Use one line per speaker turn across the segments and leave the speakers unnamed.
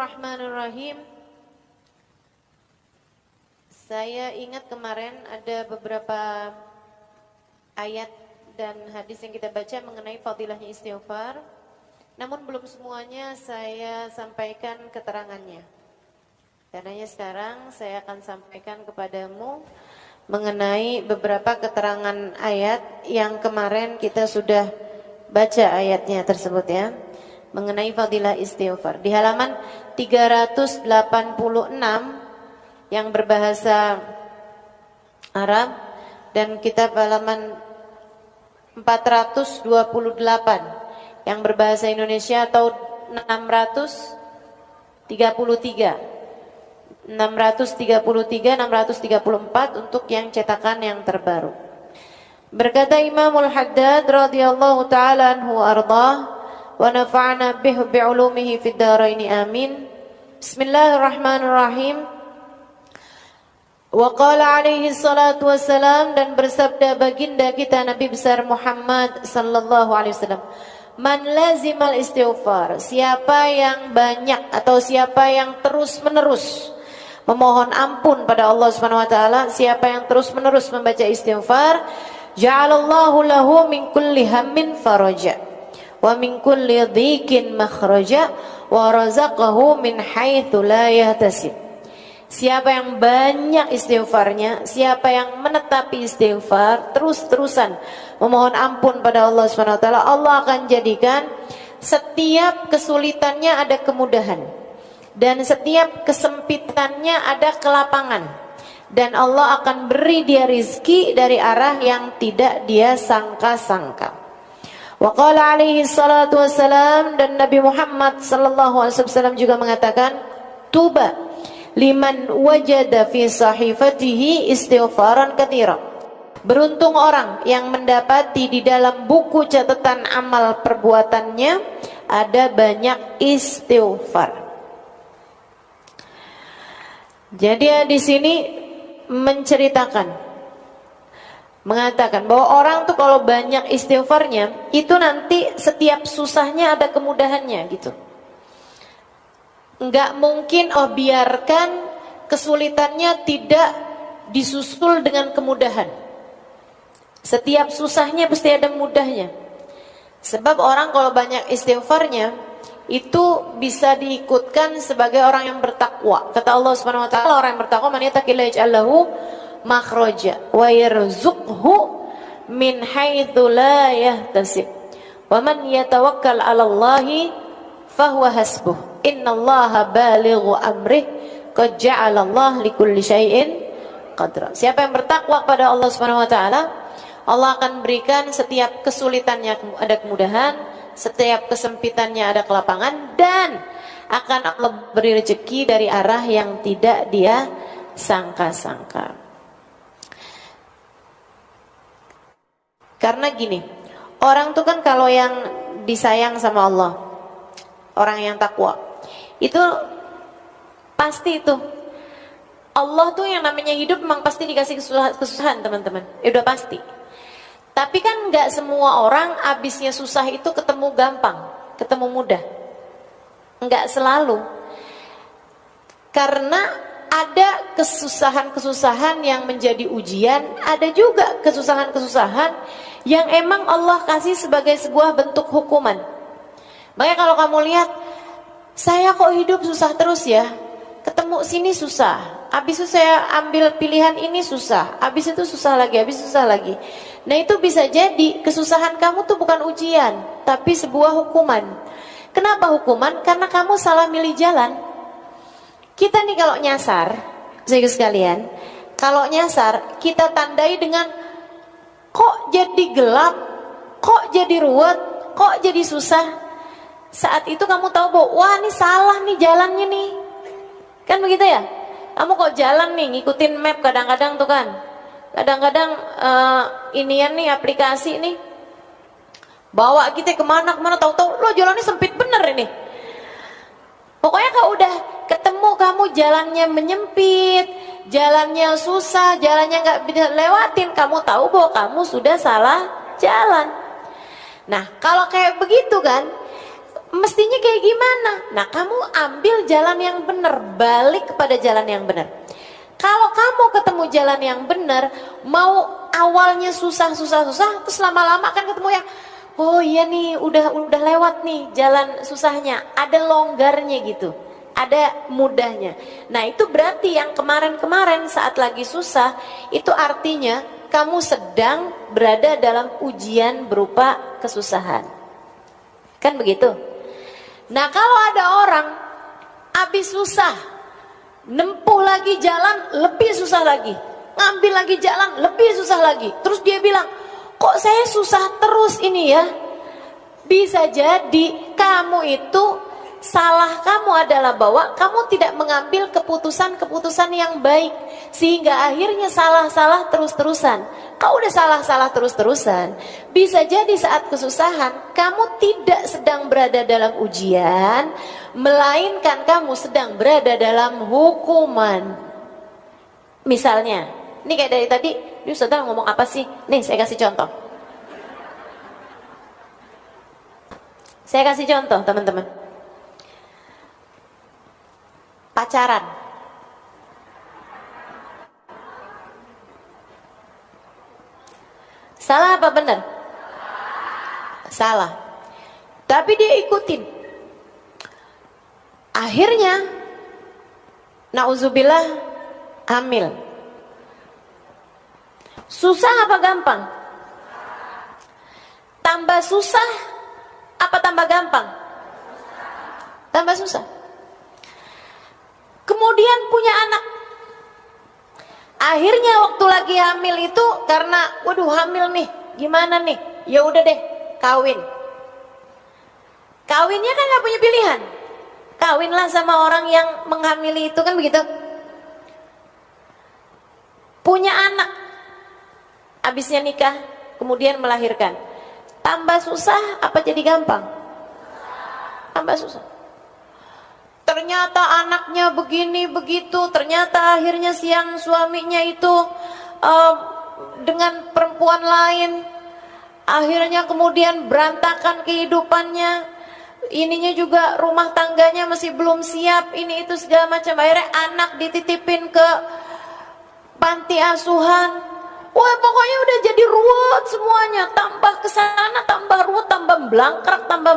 Bismillahirrahmanirrahim. Saya ingat kemarin ada beberapa ayat dan hadis yang kita baca mengenai fadilahnya istighfar. Namun belum semuanya saya sampaikan keterangannya. Karenanya sekarang saya akan sampaikan kepadamu mengenai beberapa keterangan ayat yang kemarin kita sudah baca ayatnya tersebut ya. Mengenai fadilah istighfar di halaman 386 yang berbahasa Arab dan kitab halaman 428 yang berbahasa Indonesia atau 634 untuk yang cetakan yang terbaru. Berkata Imamul Haddad radhiyallahu taala anhu ardah wa nafa'na bi'ulumihi fid dharain amin. Bismillahirrahmanirrahim. Wa qala alaihi salatu wassalam, dan bersabda baginda kita Nabi besar Muhammad sallallahu alaihi wasallam, man lazimal istighfar, siapa yang banyak atau siapa yang terus menerus memohon ampun pada Allah Subhanahu wa taala, siapa yang terus menerus membaca istighfar, ja'alallahu lahu min kulli hammin faraja wa min kulli dhikin makhraja wa razaqahu min haitsu la yahtasib. Siapa yang banyak istighfarnya, siapa yang menetapi istighfar, terus-terusan memohon ampun pada Allah Subhanahu wa taala, Allah akan jadikan setiap kesulitannya ada kemudahan dan setiap kesempitannya ada kelapangan, dan Allah akan beri dia rizki dari arah yang tidak dia sangka-sangka. Wa qala alaihi salatu wassalam, dan Nabi Muhammad sallallahu alaihi wasallam juga mengatakan, tuba liman wajada fi sahifatihi istighfaran katsira. Beruntung orang yang mendapati di dalam buku catatan amal perbuatannya ada banyak istighfar. Jadi di sini menceritakan, mengatakan bahwa orang tuh kalau banyak istighfarnya itu nanti setiap susahnya ada kemudahannya gitu. Enggak mungkin biarkan kesulitannya tidak disusul dengan kemudahan. Setiap susahnya pasti ada mudahnya. Sebab orang kalau banyak istighfarnya itu bisa diikutkan sebagai orang yang bertakwa. Kata Allah Subhanahu wa taala, orang yang bertakwa man yattaqillaha yaj'al lahu makhraja wa yarzuqhu min haitsu la yahtasib wa man yatawakkal 'ala Allahi fahuwa hasbuh innallaha balighu amrih qad ja'ala Allah likulli syai'in qadra. Siapa yang bertakwa kepada Allah Subhanahu wa taala, Allah akan berikan setiap kesulitannya ada kemudahan, setiap kesempitannya ada kelapangan, dan akan Allah beri rezeki dari arah yang tidak dia sangka-sangka. Karena gini, orang tuh kan kalau yang disayang sama Allah, orang yang takwa, itu pasti itu Allah tuh yang namanya hidup memang pasti dikasih kesusahan teman-teman, udah pasti. Tapi kan nggak semua orang abisnya susah itu ketemu gampang, ketemu mudah, nggak selalu. Karena ada kesusahan-kesusahan yang menjadi ujian, ada juga kesusahan-kesusahan yang emang Allah kasih sebagai sebuah bentuk hukuman. Makanya kalau kamu lihat, saya kok hidup susah terus ya, ketemu sini susah, habis itu saya ambil pilihan ini susah, habis itu susah lagi, habis susah lagi. Nah itu bisa jadi kesusahan kamu tuh bukan ujian, tapi sebuah hukuman. Kenapa hukuman? Karena kamu salah milih jalan. Kita nih kalau nyasar, saudara sekalian, kalau nyasar kita tandai dengan kok jadi gelap, kok jadi ruwet, kok jadi susah. Saat itu kamu tahu bahwa wah ini salah nih jalannya nih, kan begitu ya? Kamu kok jalan nih ngikutin map kadang-kadang tuh kan, kadang-kadang inian nih aplikasi nih bawa kita kemana-kemana, tahu-tahu lo jalannya sempit bener ini. Pokoknya kalau udah ketemu kamu jalannya menyempit, jalannya susah, jalannya nggak bisa lewatin, kamu tahu bahwa kamu sudah salah jalan. Nah kalau kayak begitu kan, mestinya kayak gimana? Nah, kamu ambil jalan yang benar, balik kepada jalan yang benar. Kalau kamu ketemu jalan yang benar, mau awalnya susah, terus lama-lama kan ketemu yang, oh iya nih, udah lewat nih jalan susahnya, ada longgarnya gitu, ada mudahnya. Nah, itu berarti yang kemarin-kemarin saat lagi susah, itu artinya kamu sedang berada dalam ujian berupa kesusahan. Kan begitu? Nah, kalau ada orang habis susah, nempuh lagi jalan lebih susah lagi, ngambil lagi jalan lebih susah lagi, terus dia bilang, kok saya susah terus ini ya? Bisa jadi kamu itu, salah kamu adalah bahwa kamu tidak mengambil keputusan-keputusan yang baik, sehingga akhirnya salah-salah terus-terusan. Kau udah salah-salah terus-terusan, bisa jadi saat kesusahan kamu tidak sedang berada dalam ujian, melainkan kamu sedang berada dalam hukuman. Misalnya, ini kayak dari tadi, Ustaz ngomong apa sih? Nih saya kasih contoh. Saya kasih contoh teman-teman. Pacaran. Salah apa benar? Salah. Tapi dia ikutin. Akhirnya, na'udzubillah, hamil. Susah apa gampang? Tambah susah apa tambah gampang? Tambah susah. Kemudian punya anak. Akhirnya waktu lagi hamil itu karena waduh hamil nih, gimana nih? Ya udah deh, kawin. Kawinnya kan nggak punya pilihan. Kawinlah sama orang yang menghamili itu, kan begitu. Punya anak. Habisnya nikah, kemudian melahirkan. Tambah susah apa jadi gampang? Tambah susah. Ternyata anaknya begini begitu, ternyata akhirnya siang suaminya itu dengan perempuan lain, akhirnya kemudian berantakan kehidupannya, ininya juga rumah tangganya masih belum siap, ini itu segala macam. Akhirnya anak dititipin ke panti asuhan. Wah, pokoknya udah jadi ruwet semuanya, tambah kesana, tambah ruwet, tambah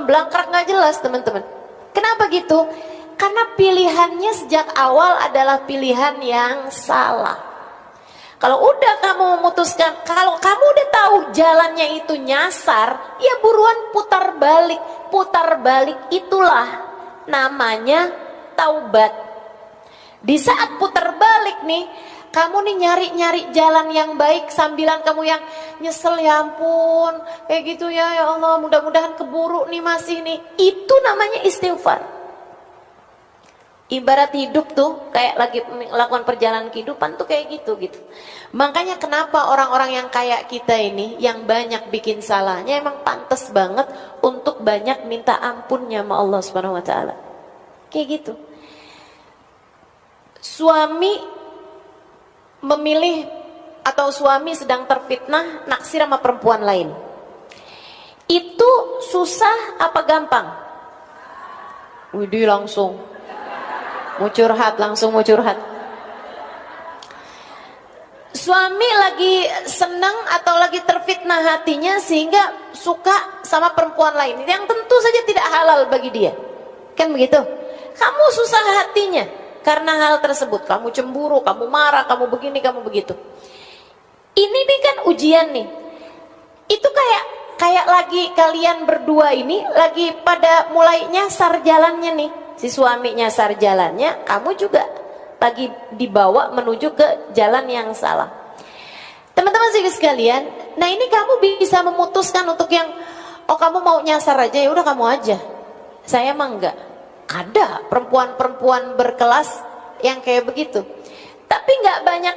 belangkrak nggak jelas teman-teman. Kenapa gitu? Karena pilihannya sejak awal adalah pilihan yang salah. Kalau udah kamu memutuskan, kalau kamu udah tahu jalannya itu nyasar, ya buruan putar balik. Putar balik itulah namanya taubat. Di saat putar balik nih, kamu nih nyari-nyari jalan yang baik, sambilan kamu yang nyesel, ya ampun, kayak gitu ya Allah, mudah-mudahan keburu nih masih nih. Itu namanya istighfar. Ibarat hidup tuh kayak lagi melakukan perjalanan kehidupan tuh kayak gitu. Makanya kenapa orang-orang yang kayak kita ini yang banyak bikin salahnya emang pantas banget untuk banyak minta ampunnya sama Allah Subhanahu wa taala. Kayak gitu. Suami memilih atau suami sedang terfitnah naksir sama perempuan lain. Itu susah apa gampang? Widih langsung langsung mau curhat. Suami lagi senang atau lagi terfitnah hatinya sehingga suka sama perempuan lain yang tentu saja tidak halal bagi dia. Kan begitu? Kamu susah hatinya karena hal tersebut. Kamu cemburu, kamu marah, kamu begini, kamu begitu. Ini nih kan ujian nih. Itu kayak lagi kalian berdua ini lagi pada mulai nyasar jalannya nih. Si suami nyasar jalannya, kamu juga lagi dibawa menuju ke jalan yang salah. Teman-teman sekalian, nah ini kamu bisa memutuskan untuk yang, oh kamu mau nyasar aja, ya udah kamu aja. Saya mah enggak. Ada perempuan-perempuan berkelas yang kayak begitu. Tapi enggak banyak,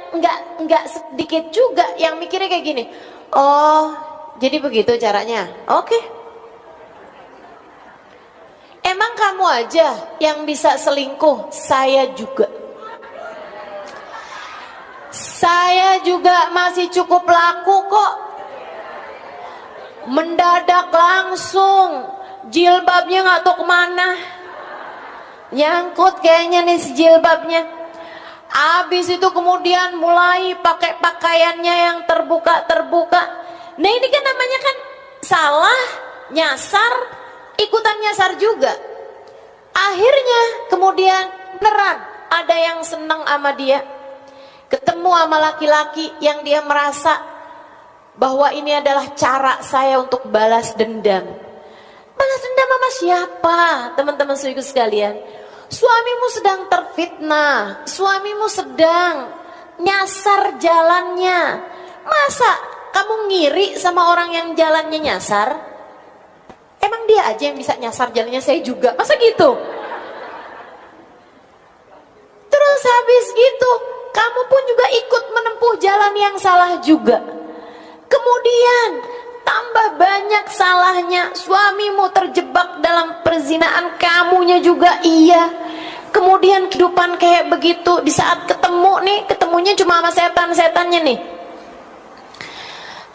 enggak sedikit juga yang mikirnya kayak gini. Oh, jadi begitu caranya. Oke. Emang kamu aja yang bisa selingkuh? Saya juga. Saya juga masih cukup laku kok. Mendadak langsung jilbabnya nggak tahu kemana. Nyangkut kayaknya nih si jilbabnya. Habis itu kemudian mulai pakai pakaiannya yang terbuka-terbuka. Nah ini kan namanya kan salah, nyasar, ikutan nyasar juga. Akhirnya kemudian beneran ada yang senang sama dia. Ketemu sama laki-laki yang dia merasa bahwa ini adalah cara saya untuk balas dendam. Balas dendam sama siapa? Teman-teman saudaraku sekalian, suamimu sedang terfitnah, suamimu sedang nyasar jalannya. Masa kamu ngiri sama orang yang jalannya nyasar? Emang dia aja yang bisa nyasar jalannya, saya juga. Masa gitu? Terus habis gitu, kamu pun juga ikut menempuh jalan yang salah juga. Kemudian tambah banyak salahnya, suamimu terjebak dalam perzinaan, kamunya juga iya. Kemudian kehidupan kayak begitu, di saat ketemu nih, ketemunya cuma sama setan-setannya nih.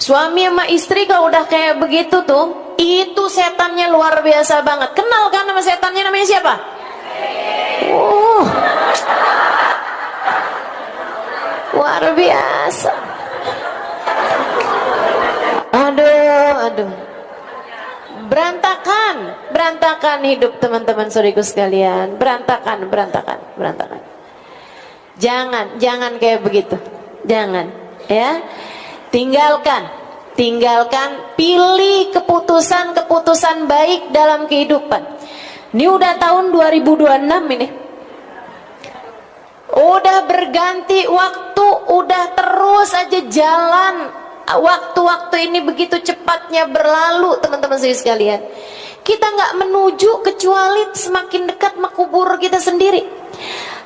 Suami sama istri kalau udah kayak begitu tuh, itu setannya luar biasa banget. Kenal kan sama setannya, namanya siapa? Luar biasa. Aduh. Berantakan hidup teman-teman saudaraku sekalian. Berantakan. Jangan kayak begitu. Jangan, ya. Tinggalkan, pilih keputusan baik dalam kehidupan. Ini udah tahun 2026 ini. Udah berganti waktu, udah terus aja jalan. Waktu-waktu ini begitu cepatnya berlalu, teman-teman sekalian. Kita nggak menuju kecuali semakin dekat mengkubur kita sendiri.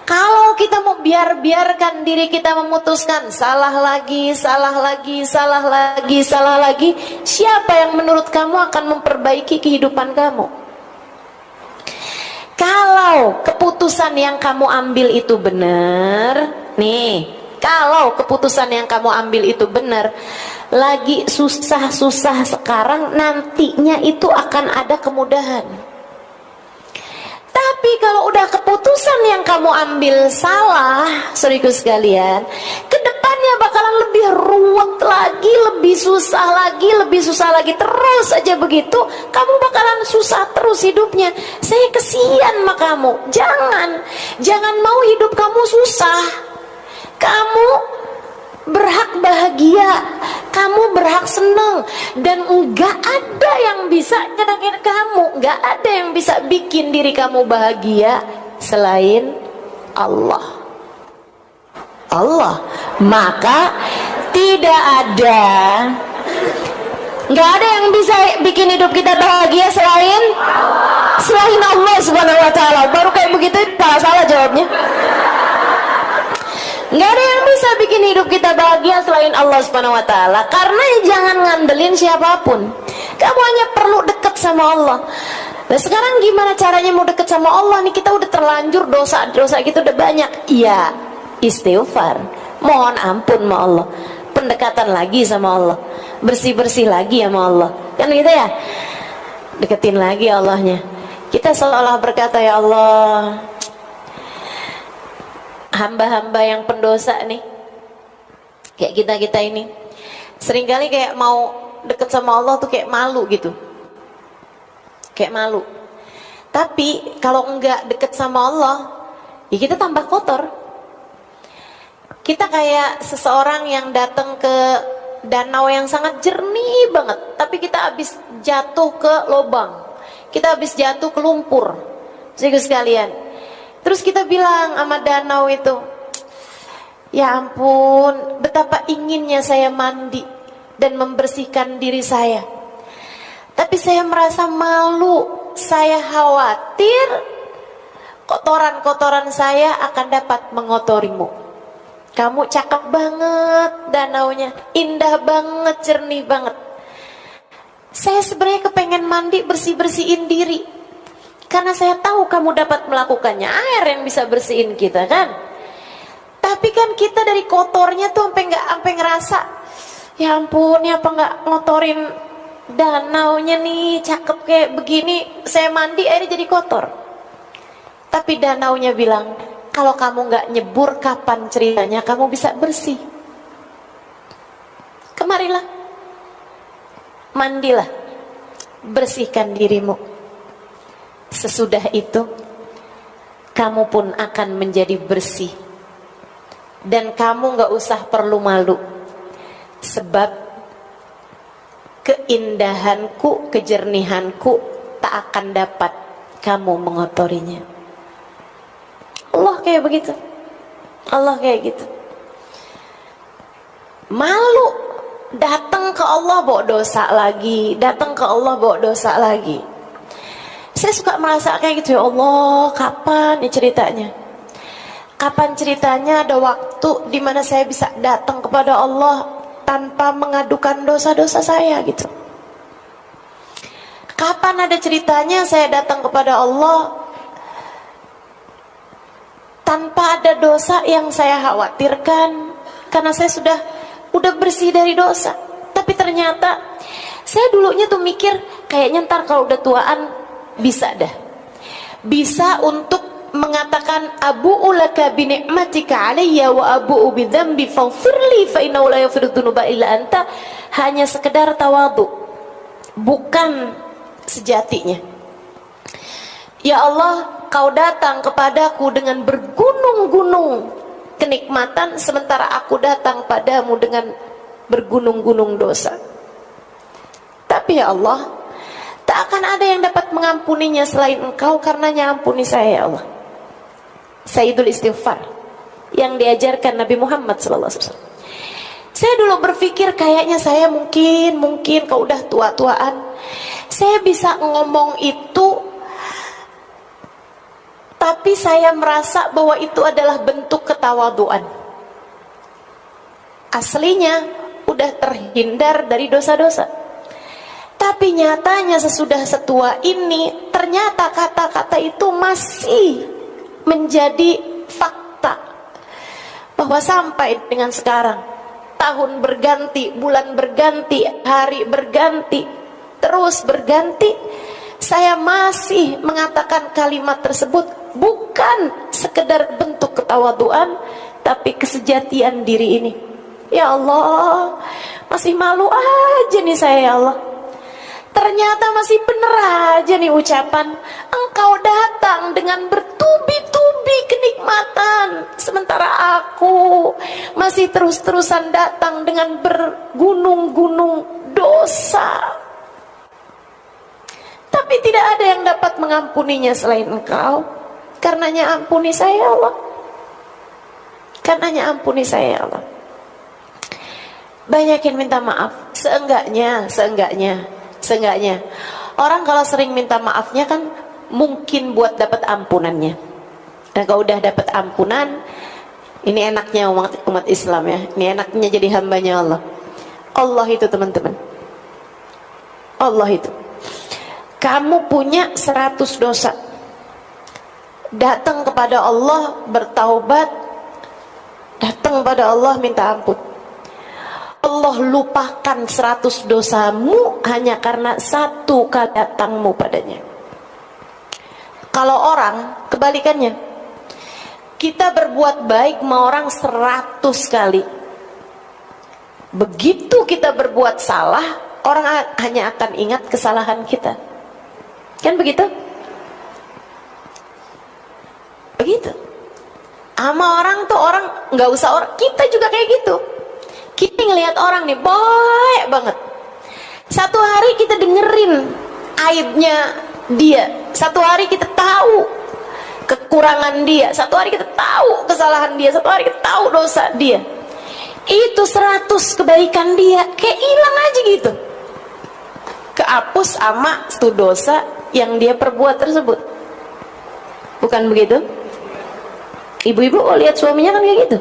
Kalau kita mau biarkan diri kita memutuskan salah lagi, siapa yang menurut kamu akan memperbaiki kehidupan kamu? Kalau keputusan yang kamu ambil itu benar, nih, kalau keputusan yang kamu ambil itu benar, lagi susah-susah sekarang, nantinya itu akan ada kemudahan. Tapi kalau udah keputusan yang kamu ambil salah, saudaraku sekalian, kedepannya bakalan lebih ruwet lagi, lebih susah lagi, terus aja begitu, kamu bakalan susah terus hidupnya. Saya kesian sama kamu. Jangan mau hidup kamu susah. Kamu berhak bahagia, kamu berhak senang, dan enggak ada yang bisa nyenangin kamu, enggak ada yang bisa bikin diri kamu bahagia selain Allah. Maka enggak ada yang bisa bikin hidup kita bahagia selain Allah Subhanahu wa taala. Baru kayak begitu salah jawabnya. Nggak ada yang bisa bikin hidup kita bahagia selain Allah Subhanahu wa taala. Karena jangan ngandelin siapapun. Kamu hanya perlu dekat sama Allah. Nah sekarang gimana caranya mau dekat sama Allah nih? Kita udah terlanjur dosa kita udah banyak. Iya, istighfar, mohon ampun sama Allah, pendekatan lagi sama Allah, bersih lagi sama Allah. Kan gitu ya? Deketin lagi Allahnya. Kita seolah berkata, ya Allah, hamba-hamba yang pendosa nih, kayak kita ini, seringkali kayak mau deket sama Allah tuh kayak malu gitu, kayak malu. Tapi kalau enggak deket sama Allah, ya kita tambah kotor. Kita kayak seseorang yang datang ke danau yang sangat jernih banget, tapi kita habis jatuh ke lubang, kita habis jatuh ke lumpur, saudara sekalian. Terus kita bilang sama danau itu, ya ampun, betapa inginnya saya mandi dan membersihkan diri saya, tapi saya merasa malu, saya khawatir kotoran-kotoran saya akan dapat mengotorimu. Kamu cakep banget danaunya, indah banget, jernih banget. Saya sebenarnya kepengen mandi, bersih-bersihin diri, karena saya tahu kamu dapat melakukannya. Air yang bisa bersihin kita kan. Tapi kan kita dari kotornya tuh sampai ngerasa, ya ampun, ya apa nggak ngotorin danaunya nih cakep kayak begini, saya mandi airnya jadi kotor. Tapi danaunya bilang, kalau kamu nggak nyebur, kapan ceritanya kamu bisa bersih? Kemarilah, mandilah, bersihkan dirimu. Sesudah itu kamu pun akan menjadi bersih. Dan kamu nggak usah perlu malu, sebab keindahanku, kejernihanku tak akan dapat kamu mengotorinya. Allah kayak begitu. Allah kayak gitu. Malu datang ke Allah bawa dosa lagi, datang ke Allah bawa dosa lagi. Saya suka merasa kayak gitu, ya Allah, kapan nih ceritanya? Kapan ceritanya ada waktu di mana saya bisa datang kepada Allah tanpa mengadukan dosa-dosa saya gitu? Kapan ada ceritanya saya datang kepada Allah tanpa ada dosa yang saya khawatirkan, karena saya udah bersih dari dosa. Tapi ternyata saya dulunya tuh mikir kayaknya ntar kalau udah tuaan bisa bisa untuk mengatakan abu'u laka bi ni'matika alayya wa abu'u bi dzambi faghfirli fa innahu la yaghfiru dzunuba illa anta, hanya sekedar tawadhu, bukan sejatinya. Ya Allah, kau datang kepadaku dengan bergunung-gunung kenikmatan, sementara aku datang padamu dengan bergunung-gunung dosa. Tapi ya Allah, tak akan ada yang dapat mengampuninya selain Engkau, karenanya ampuni saya ya Allah. Sayyidul Istighfar yang diajarkan Nabi Muhammad SAW. Saya dulu berpikir kayaknya saya mungkin kalau udah tua-tuaan saya bisa ngomong itu, tapi saya merasa bahwa itu adalah bentuk ketawaduan. Aslinya udah terhindar dari dosa-dosa. Tapi nyatanya sesudah setua ini, ternyata kata-kata itu masih menjadi fakta. Bahwa sampai dengan sekarang, tahun berganti, bulan berganti, hari berganti, terus berganti, saya masih mengatakan kalimat tersebut, bukan sekedar bentuk ketawaduan, tapi kesejatian diri ini. Ya Allah, masih malu aja nih saya ya Allah. Ternyata masih bener aja nih ucapan, Engkau datang dengan bertubi-tubi kenikmatan, sementara aku masih terus-terusan datang dengan bergunung-gunung dosa. Tapi tidak ada yang dapat mengampuninya selain Engkau. Karenanya ampuni saya ya Allah. Karenanya ampuni saya ya Allah. Banyakin minta maaf. Seenggaknya orang kalau sering minta maafnya kan mungkin buat dapat ampunannya. Dan kalau udah dapat ampunan, ini enaknya umat Islam ya. Ini enaknya jadi hambanya Allah. Allah itu teman-teman, Allah itu, kamu punya 100 dosa, datang kepada Allah bertaubat, datang kepada Allah minta ampun, Allah lupakan 100 dosamu hanya karena satu kali datangmu padanya. Kalau orang kebalikannya, kita berbuat baik sama orang 100 kali, begitu kita berbuat salah, orang hanya akan ingat kesalahan kita. Kan begitu? Begitu. Sama orang tuh, orang nggak usah orang, kita juga kayak gitu. Kita ngelihat orang nih baik banget, satu hari kita dengerin aibnya dia, satu hari kita tahu kekurangan dia, satu hari kita tahu kesalahan dia, satu hari kita tahu dosa dia. Itu 100 kebaikan dia kayak hilang aja gitu, kehapus sama satu dosa yang dia perbuat tersebut. Bukan begitu? Ibu-ibu kok lihat suaminya kan kayak gitu,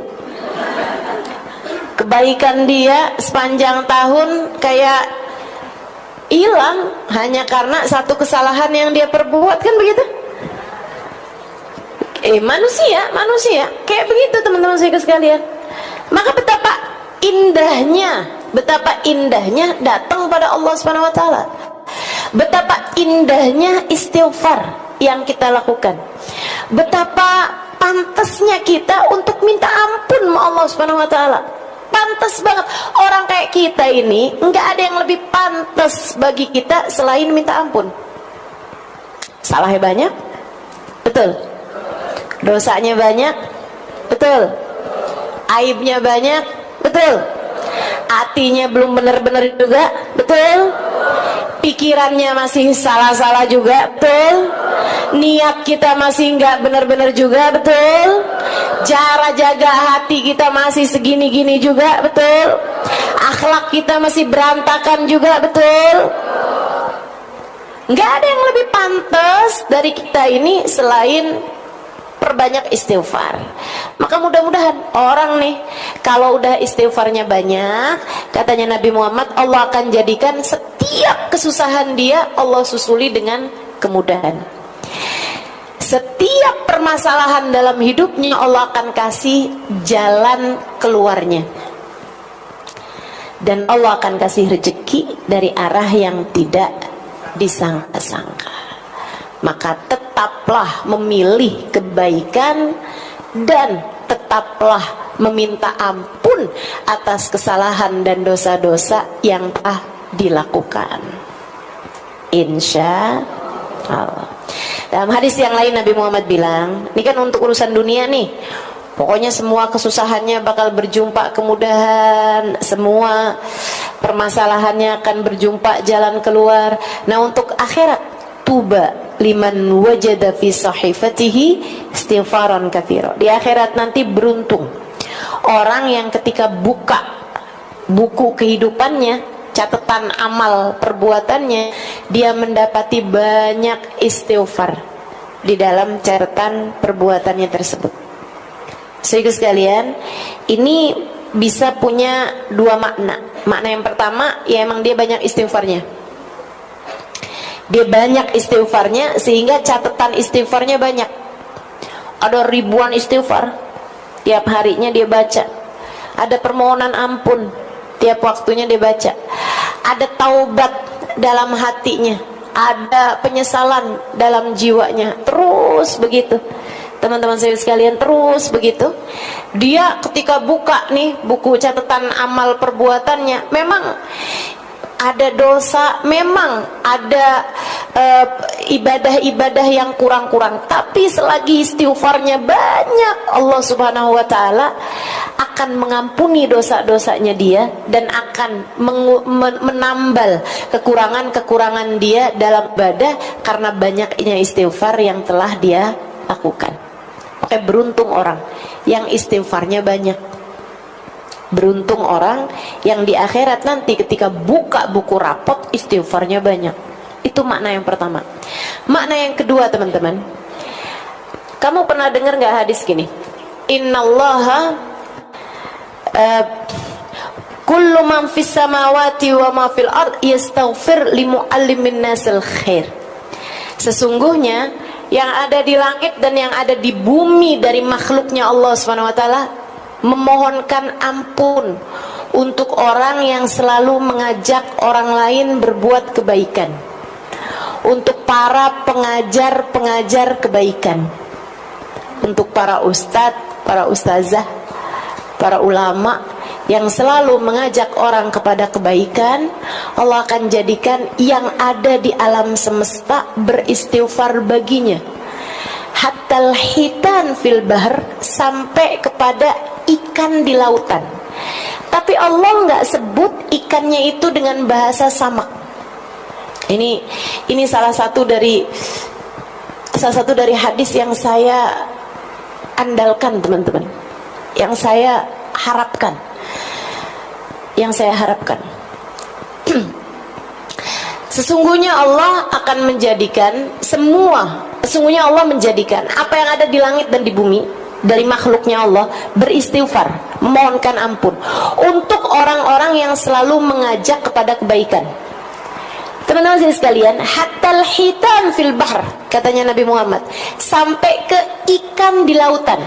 kebaikan dia sepanjang tahun kayak hilang hanya karena satu kesalahan yang dia perbuat, kan begitu? Manusia kayak begitu teman-teman saya sekalian. Maka betapa indahnya betapa indahnya datang pada Allah Subhanahu wa taala. Betapa indahnya istighfar yang kita lakukan. Betapa pantasnya kita untuk minta ampun sama Allah Subhanahu wa taala. Pantas banget. Orang kayak kita ini nggak ada yang lebih pantas bagi kita selain minta ampun. Salahnya banyak, betul. Dosanya banyak, betul. Aibnya banyak, betul. Hatinya belum benar-benar juga, betul. Pikirannya masih salah-salah juga, betul. Niat kita masih nggak benar-benar juga, betul. Cara jaga hati kita masih segini-gini juga, betul. Akhlak kita masih berantakan juga, betul. Nggak ada yang lebih pantas dari kita ini selain perbanyak istighfar. Maka mudah-mudahan orang nih kalau udah istighfarnya banyak, katanya Nabi Muhammad, Allah akan jadikan setiap kesusahan dia Allah susuli dengan kemudahan. Setiap permasalahan dalam hidupnya Allah akan kasih jalan keluarnya. Dan Allah akan kasih rezeki dari arah yang tidak disangka-sangka. Maka tetaplah memilih kebaikan dan tetaplah meminta ampun atas kesalahan dan dosa-dosa yang telah dilakukan. Insya Allah. Dalam hadis yang lain Nabi Muhammad bilang, ini kan untuk urusan dunia nih, pokoknya semua kesusahannya bakal berjumpa kemudahan, semua permasalahannya akan berjumpa jalan keluar. Nah untuk akhirat, tuba liman wajada fi sahifatihi istighfaran katsira. Di akhirat nanti beruntung orang yang ketika buka buku kehidupannya, catatan amal perbuatannya, dia mendapati banyak istighfar di dalam catatan perbuatannya tersebut. Saudara sekalian, ini bisa punya dua makna. Makna yang pertama, ya emang dia banyak istighfarnya. Dia banyak istighfarnya sehingga catatan istighfarnya banyak. Ada ribuan istighfar, tiap harinya dia baca. Ada permohonan ampun, tiap waktunya dia baca. Ada taubat dalam hatinya, ada penyesalan dalam jiwanya. Terus begitu, teman-teman saya sekalian, terus begitu. Dia ketika buka nih buku catatan amal perbuatannya, memang ada dosa, memang ada ibadah-ibadah yang kurang-kurang, tapi selagi istighfarnya banyak, Allah Subhanahu wa taala akan mengampuni dosa-dosanya dia dan akan menambal kekurangan-kekurangan dia dalam ibadah karena banyaknya istighfar yang telah dia lakukan. Oke, beruntung orang yang istighfarnya banyak. Beruntung orang yang di akhirat nanti ketika buka buku rapot istighfarnya banyak. Itu makna yang pertama. Makna yang kedua, teman-teman, kamu pernah dengar nggak hadis gini? Innallaha kullu man fis samawati wa ma fil ard yastaghfir li muallimin nasil khair. Sesungguhnya yang ada di langit dan yang ada di bumi dari makhluknya Allah Subhanahu wa taala memohonkan ampun untuk orang yang selalu mengajak orang lain berbuat kebaikan, untuk para pengajar-pengajar kebaikan, untuk para ustadz, para ustazah, para ulama yang selalu mengajak orang kepada kebaikan. Allah akan jadikan yang ada di alam semesta beristighfar baginya, hatta hitan fil bahr, sampai kepada ikan di lautan. Tapi Allah nggak sebut ikannya itu dengan bahasa samak. Ini salah satu dari hadis yang saya andalkan, teman-teman, yang saya harapkan, sesungguhnya Allah akan menjadikan sesungguhnya Allah menjadikan apa yang ada di langit dan di bumi dari makhluknya Allah beristighfar, memohonkan ampun untuk orang-orang yang selalu mengajak kepada kebaikan. Teman-teman sekalian, hatal hitan fil bahr, katanya Nabi Muhammad, sampai ke ikan di lautan.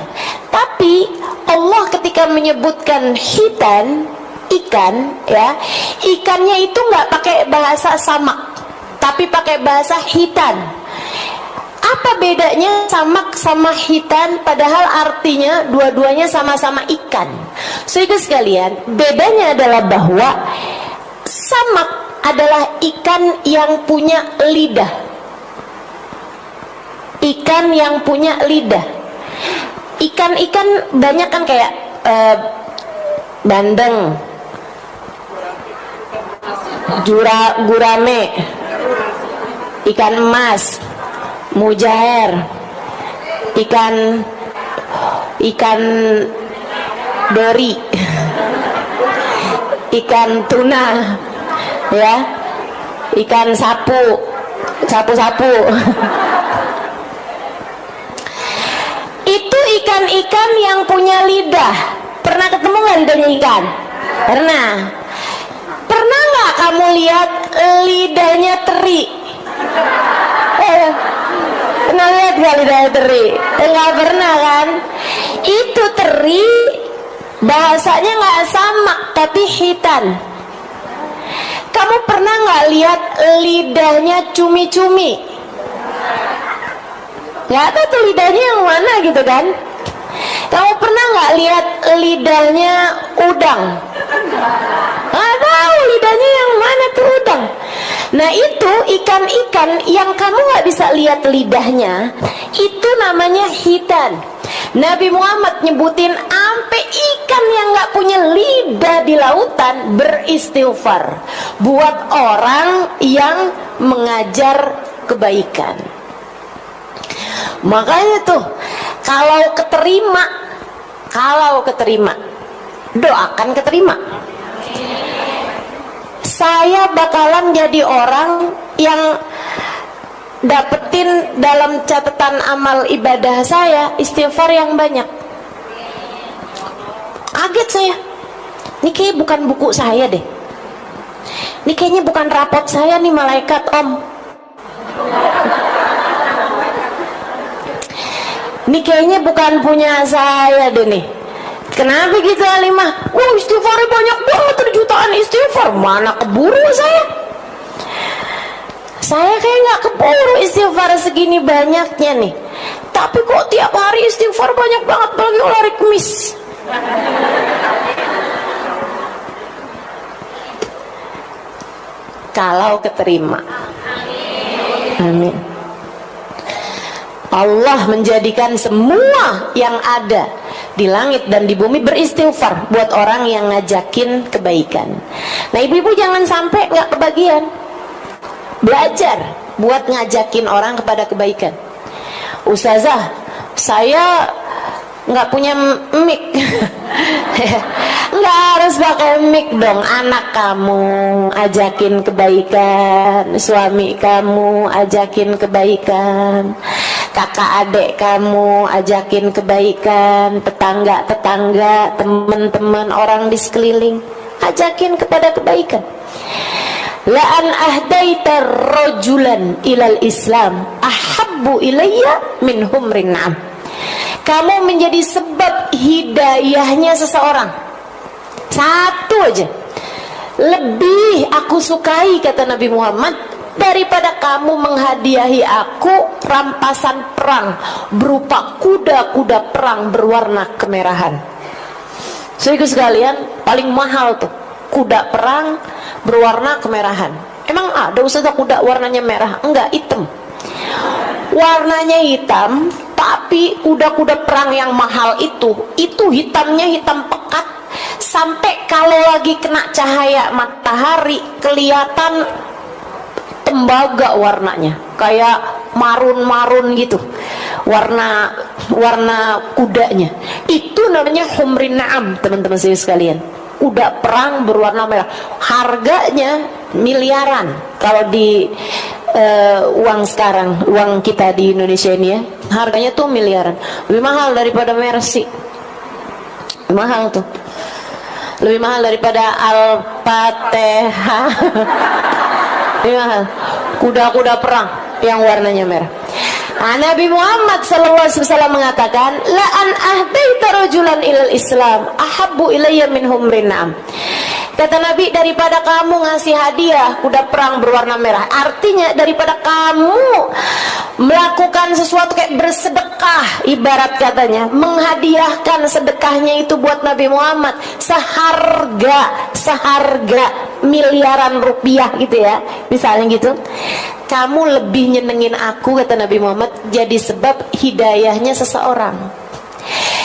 Tapi Allah ketika menyebutkan hitan,
ikan, ya, ikannya itu nggak pakai bahasa samak, tapi pakai bahasa hitan. Apa bedanya samak sama hitan, padahal artinya dua-duanya sama-sama ikan? Saudara sekalian, bedanya adalah bahwa samak adalah ikan yang punya lidah. Ikan yang punya lidah. Ikan-ikan banyak kan kayak bandeng, gurame, ikan emas, mujair, ikan dori, ikan tuna, ya, ikan sapu. Itu ikan-ikan yang punya lidah. Pernah ketemu nggak lidahnya ikan? Pernah. Pernah nggak kamu lihat lidahnya teri? Pernah lihat nggak lidahnya teri? Nggak pernah kan? Itu teri bahasanya nggak samak tapi hitan. Kamu pernah nggak lihat lidahnya cumi-cumi? Nggak tahu tuh lidahnya yang mana gitu kan? Kamu pernah nggak lihat lidahnya udang? Nggak tahu lidahnya yang mana tuh udang. Nah itu ikan-ikan yang kamu nggak bisa lihat lidahnya, itu namanya hitan. Nabi Muhammad nyebutin ampe ikan yang nggak punya lidah di lautan beristighfar buat orang yang mengajar kebaikan. Makanya tuh kalau keterima doakan keterima. Saya bakalan jadi orang yang dapetin dalam catatan amal ibadah saya istighfar yang banyak. Kaget saya. Ini kayaknya bukan buku saya deh. Ini kayaknya bukan rapot saya nih malaikat om. Ini kayaknya bukan punya saya deh nih. Kenapa gitu Alimah? Wah istighfarnya banyak banget, 3 jutaan istighfar. Mana keburu saya? Saya kayak nggak keburu istighfar segini banyaknya nih. Tapi kok tiap hari istighfar banyak banget, apalagi kalau hari Kamis. Kalau keterima. Amin. Allah menjadikan semua yang ada di langit dan di bumi beristighfar buat orang yang ngajakin kebaikan. Nah ibu-ibu jangan sampai nggak kebagian. Belajar buat ngajakin orang kepada kebaikan. Ustazah, saya nggak punya mic. Nggak harus pakai mic dong. Anak kamu ajakin kebaikan, suami kamu ajakin kebaikan, kakak adik kamu ajakin kebaikan, tetangga-tetangga, teman-teman, orang di sekeliling ajakin kepada kebaikan. La an ahdaita rajulan ilal Islam ahabbu ilayya min humrin na'am. Kamu menjadi sebab hidayahnya seseorang. Satu aja. Lebih aku sukai, kata Nabi Muhammad, daripada kamu menghadiahi aku rampasan perang berupa kuda-kuda perang berwarna kemerahan. Saudara sekalian, paling mahal tuh kuda perang berwarna kemerahan. Emang ada Ustazah kuda warnanya merah? Enggak, hitam. Warnanya hitam, tapi kuda-kuda perang yang mahal itu hitamnya hitam pekat, sampai kalau lagi kena cahaya matahari kelihatan tembaga warnanya, kayak marun-marun gitu warna kudanya. Itu namanya humrin na'am, teman-teman sekalian. Kuda perang berwarna merah, harganya miliaran kalau di uang sekarang, uang kita di Indonesia ini ya, harganya tuh miliaran. Lebih mahal daripada Mercy, mahal tuh, lebih mahal daripada Al-Fatihah. Lebih mahal kuda-kuda perang yang warnanya merah. Nabi Muhammad SAW mengatakan, la an ahdaita rajulan ilal Islam ahabbu ilayya min humrin na'am. Kata Nabi, daripada kamu ngasih hadiah kuda perang berwarna merah, artinya daripada kamu melakukan sesuatu kayak bersedekah, ibarat katanya menghadiahkan sedekahnya itu buat Nabi Muhammad seharga miliaran rupiah gitu ya, misalnya gitu, kamu lebih nyenengin aku, kata Nabi Muhammad, jadi sebab hidayahnya seseorang.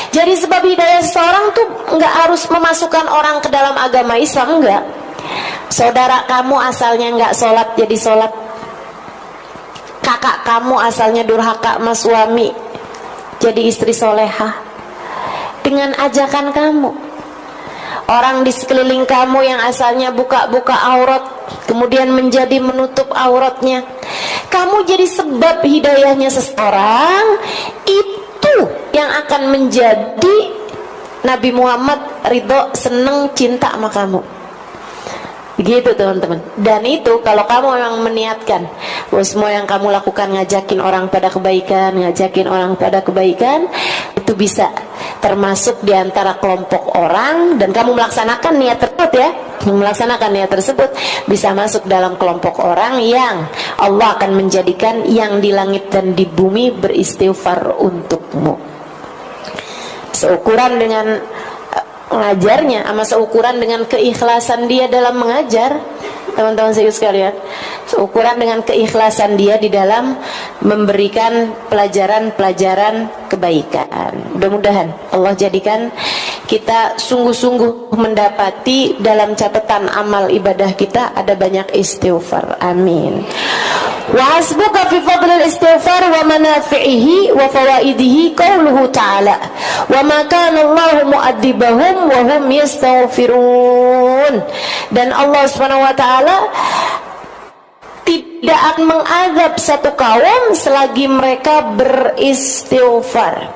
Jadi sebab hidayah seseorang tuh nggak harus memasukkan orang ke dalam agama Islam, enggak. Saudara kamu asalnya nggak sholat jadi sholat, kakak kamu asalnya durhaka sama suami jadi istri solehah dengan ajakan kamu. Orang di sekeliling kamu yang asalnya buka-buka aurat kemudian menjadi menutup auratnya, kamu jadi sebab hidayahnya seseorang, itu yang akan menjadi Nabi Muhammad ridho, seneng, cinta sama kamu. Begitu teman-teman. Dan itu kalau kamu memang meniatkan bahwa semua yang kamu lakukan ngajakin orang pada kebaikan, itu bisa termasuk di antara kelompok orang, dan kamu melaksanakan niat tersebut ya, bisa masuk dalam kelompok orang yang Allah akan menjadikan yang di langit dan di bumi beristighfar untukmu. Seukuran dengan mengajarnya, sama seukuran dengan keikhlasan dia dalam mengajar, teman-teman sekalian, seukuran dengan keikhlasan dia di dalam memberikan pelajaran-pelajaran kebaikan. Mudah-mudahan Allah jadikan kita sungguh-sungguh mendapati dalam catatan amal ibadah kita ada banyak istighfar. Amin. Wa hasbuka fi fadlil istighfar wa manafi'ihi wa fawaidihi qauluhu ta'ala wa ma kana Allahu mu'adzibahum wa hum yastaghfirun. Dan Allah Subhanahu wa taala tidak akan mengazab satu kaum selagi mereka beristighfar.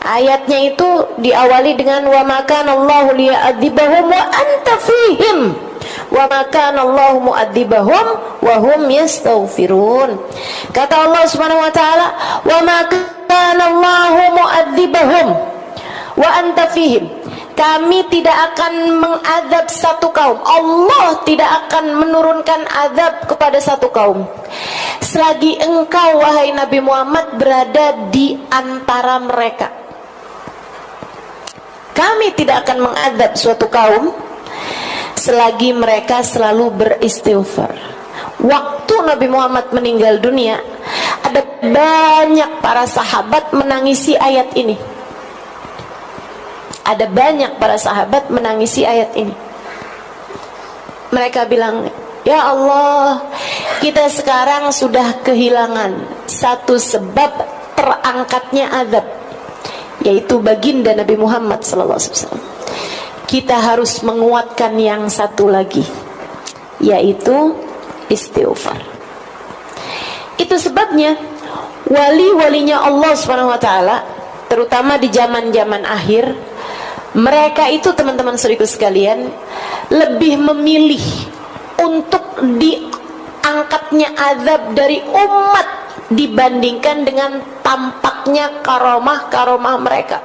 Ayatnya itu diawali dengan wa ma kana Allahu liya'adzibahum wa anta fihim wa ma kana Allahu mu'adzibahum wa hum yastaghfirun. Kata Allah Subhanahu wa taala, wa ma kana Allahu mu'adzibahum wa anta fihim. Kami tidak akan mengadab satu kaum, Allah tidak akan menurunkan azab kepada satu kaum selagi engkau wahai Nabi Muhammad berada di antara mereka. Kami tidak akan mengadab suatu kaum selagi mereka selalu beristighfar. Waktu Nabi Muhammad meninggal dunia, ada banyak para sahabat menangisi ayat ini. Ada banyak para sahabat menangisi ayat ini. Mereka bilang, ya Allah, kita sekarang sudah kehilangan satu sebab terangkatnya azab, yaitu baginda Nabi Muhammad SAW. Kita harus menguatkan yang satu lagi, yaitu istighfar. Itu sebabnya wali-walinya Allah SWT, terutama di zaman-zaman akhir, mereka itu teman-teman saudaraku sekalian lebih memilih untuk diangkatnya azab dari umat dibandingkan dengan tampaknya karomah-karomah mereka.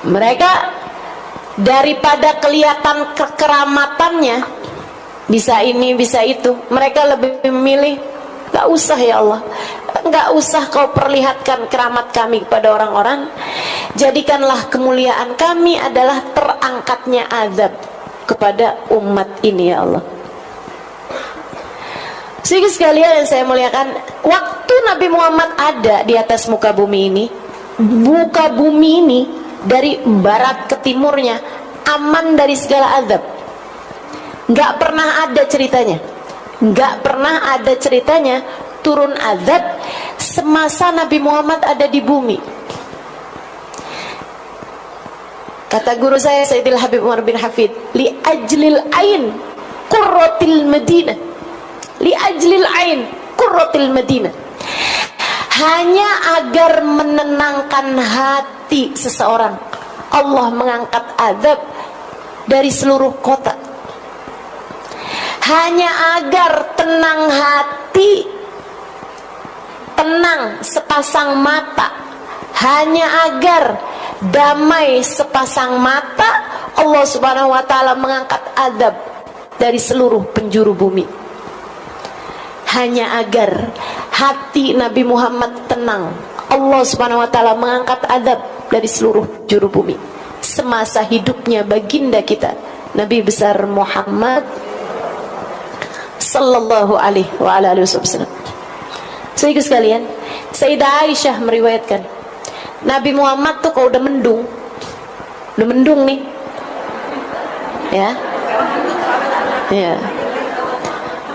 Mereka daripada kelihatan kekeramatannya, bisa ini bisa itu, mereka lebih memilih gak usah ya Allah, gak usah kau perlihatkan keramat kami kepada orang-orang, jadikanlah kemuliaan kami adalah terangkatnya azab kepada umat ini ya Allah. Sehingga sekalian yang saya muliakan, waktu Nabi Muhammad ada di atas muka bumi ini dari barat ke timurnya aman dari segala azab. Gak pernah ada ceritanya turun azab semasa Nabi Muhammad ada di bumi. Kata guru saya Sayyidil Habib Umar bin Hafid, li ajlil ain qurratil Madinah, li ajlil ain qurratil Madinah, hanya agar menenangkan hati seseorang, Allah mengangkat azab dari seluruh kota. Hanya agar tenang hati, tenang sepasang mata, hanya agar damai sepasang mata, Allah Subhanahu wa taala mengangkat azab dari seluruh penjuru bumi. Hanya agar hati Nabi Muhammad tenang, Allah Subhanahu wa taala mengangkat azab dari seluruh penjuru bumi semasa hidupnya baginda kita Nabi besar Muhammad sallallahu alaihi wasallam. Saudara sekalian, Sayyidah Aisyah meriwayatkan, Nabi Muhammad tuh kalau udah mendung nih, ya.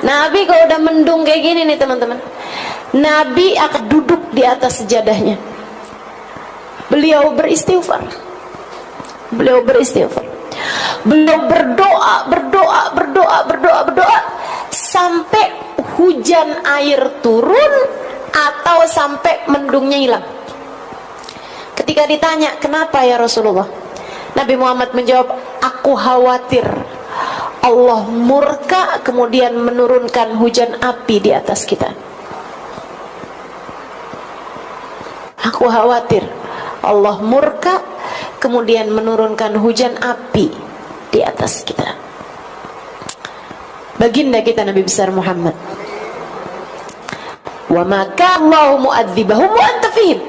Nabi kalau udah mendung kayak gini nih teman-teman, Nabi akan duduk di atas sejadahnya. Beliau beristighfar. Beliau berdoa sampai hujan air turun atau sampai mendungnya hilang. Ketika ditanya, kenapa ya Rasulullah? Nabi Muhammad menjawab, aku khawatir Allah murka kemudian menurunkan hujan api di atas kita. Aku khawatir Allah murka kemudian menurunkan hujan api di atas kita. Baginda kita Nabi besar Muhammad, wa maka Allahu mu'adzibahum wa anta fihim.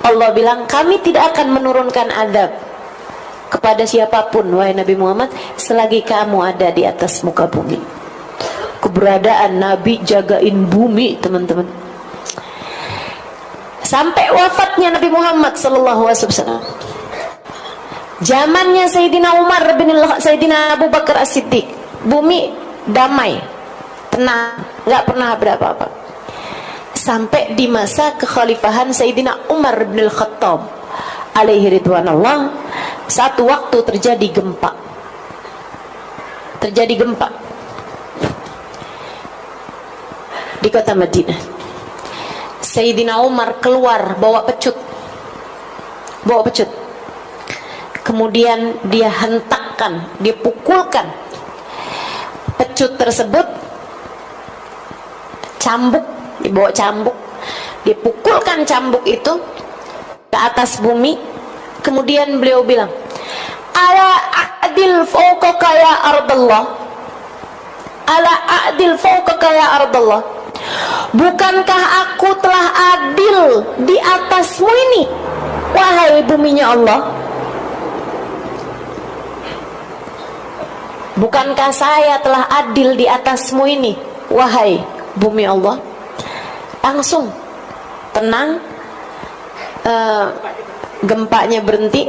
Allah bilang, kami tidak akan menurunkan azab kepada siapapun wahai Nabi Muhammad selagi kamu ada di atas muka bumi. Keberadaan Nabi jagain bumi teman-teman, sampai wafatnya Nabi Muhammad sallallahu alaihi wasallam. Zamannya Sayyidina Umar bin Sayyidina Abu Bakar As-Siddiq, bumi damai, tenang, nggak pernah berapa-apa. Sampai di masa kekhalifahan Sayyidina Umar bin Al-Khattab alaihi ridwanallah, satu waktu terjadi gempa. Di kota Madinah. Sayyidina Umar keluar bawa pecut. Kemudian dia hentakkan, dia pukulkan pecut tersebut, dibawa cambuk, dipukulkan cambuk itu ke atas bumi. Kemudian beliau bilang, ala a'dil fawqaka ya ardallah, ala a'dil fawqaka ya ardallah, bukankah aku telah adil di atasmu ini wahai buminya Allah? Bukankah saya telah adil di atasmu ini wahai bumi Allah? Langsung tenang, gempanya berhenti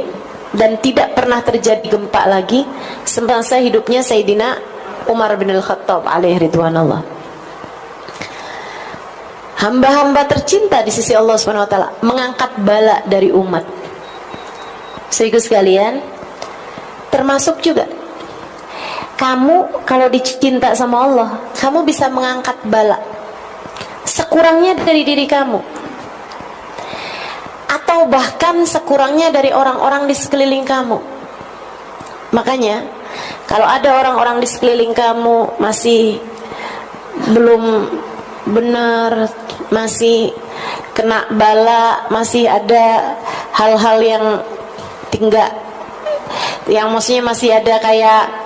dan tidak pernah terjadi gempa lagi semasa hidupnya Sayyidina Umar bin Al-Khattab alaihi ridwanallah. Hamba-hamba tercinta di sisi Allah Subhanahu wa taala mengangkat bala dari umat. Saudara sekalian, termasuk juga kamu kalau dicinta sama Allah, kamu bisa mengangkat bala sekurangnya dari diri kamu, atau bahkan sekurangnya dari orang-orang di sekeliling kamu. Makanya kalau ada orang-orang di sekeliling kamu masih belum benar, masih kena bala, masih ada hal-hal yang yang maksudnya masih ada kayak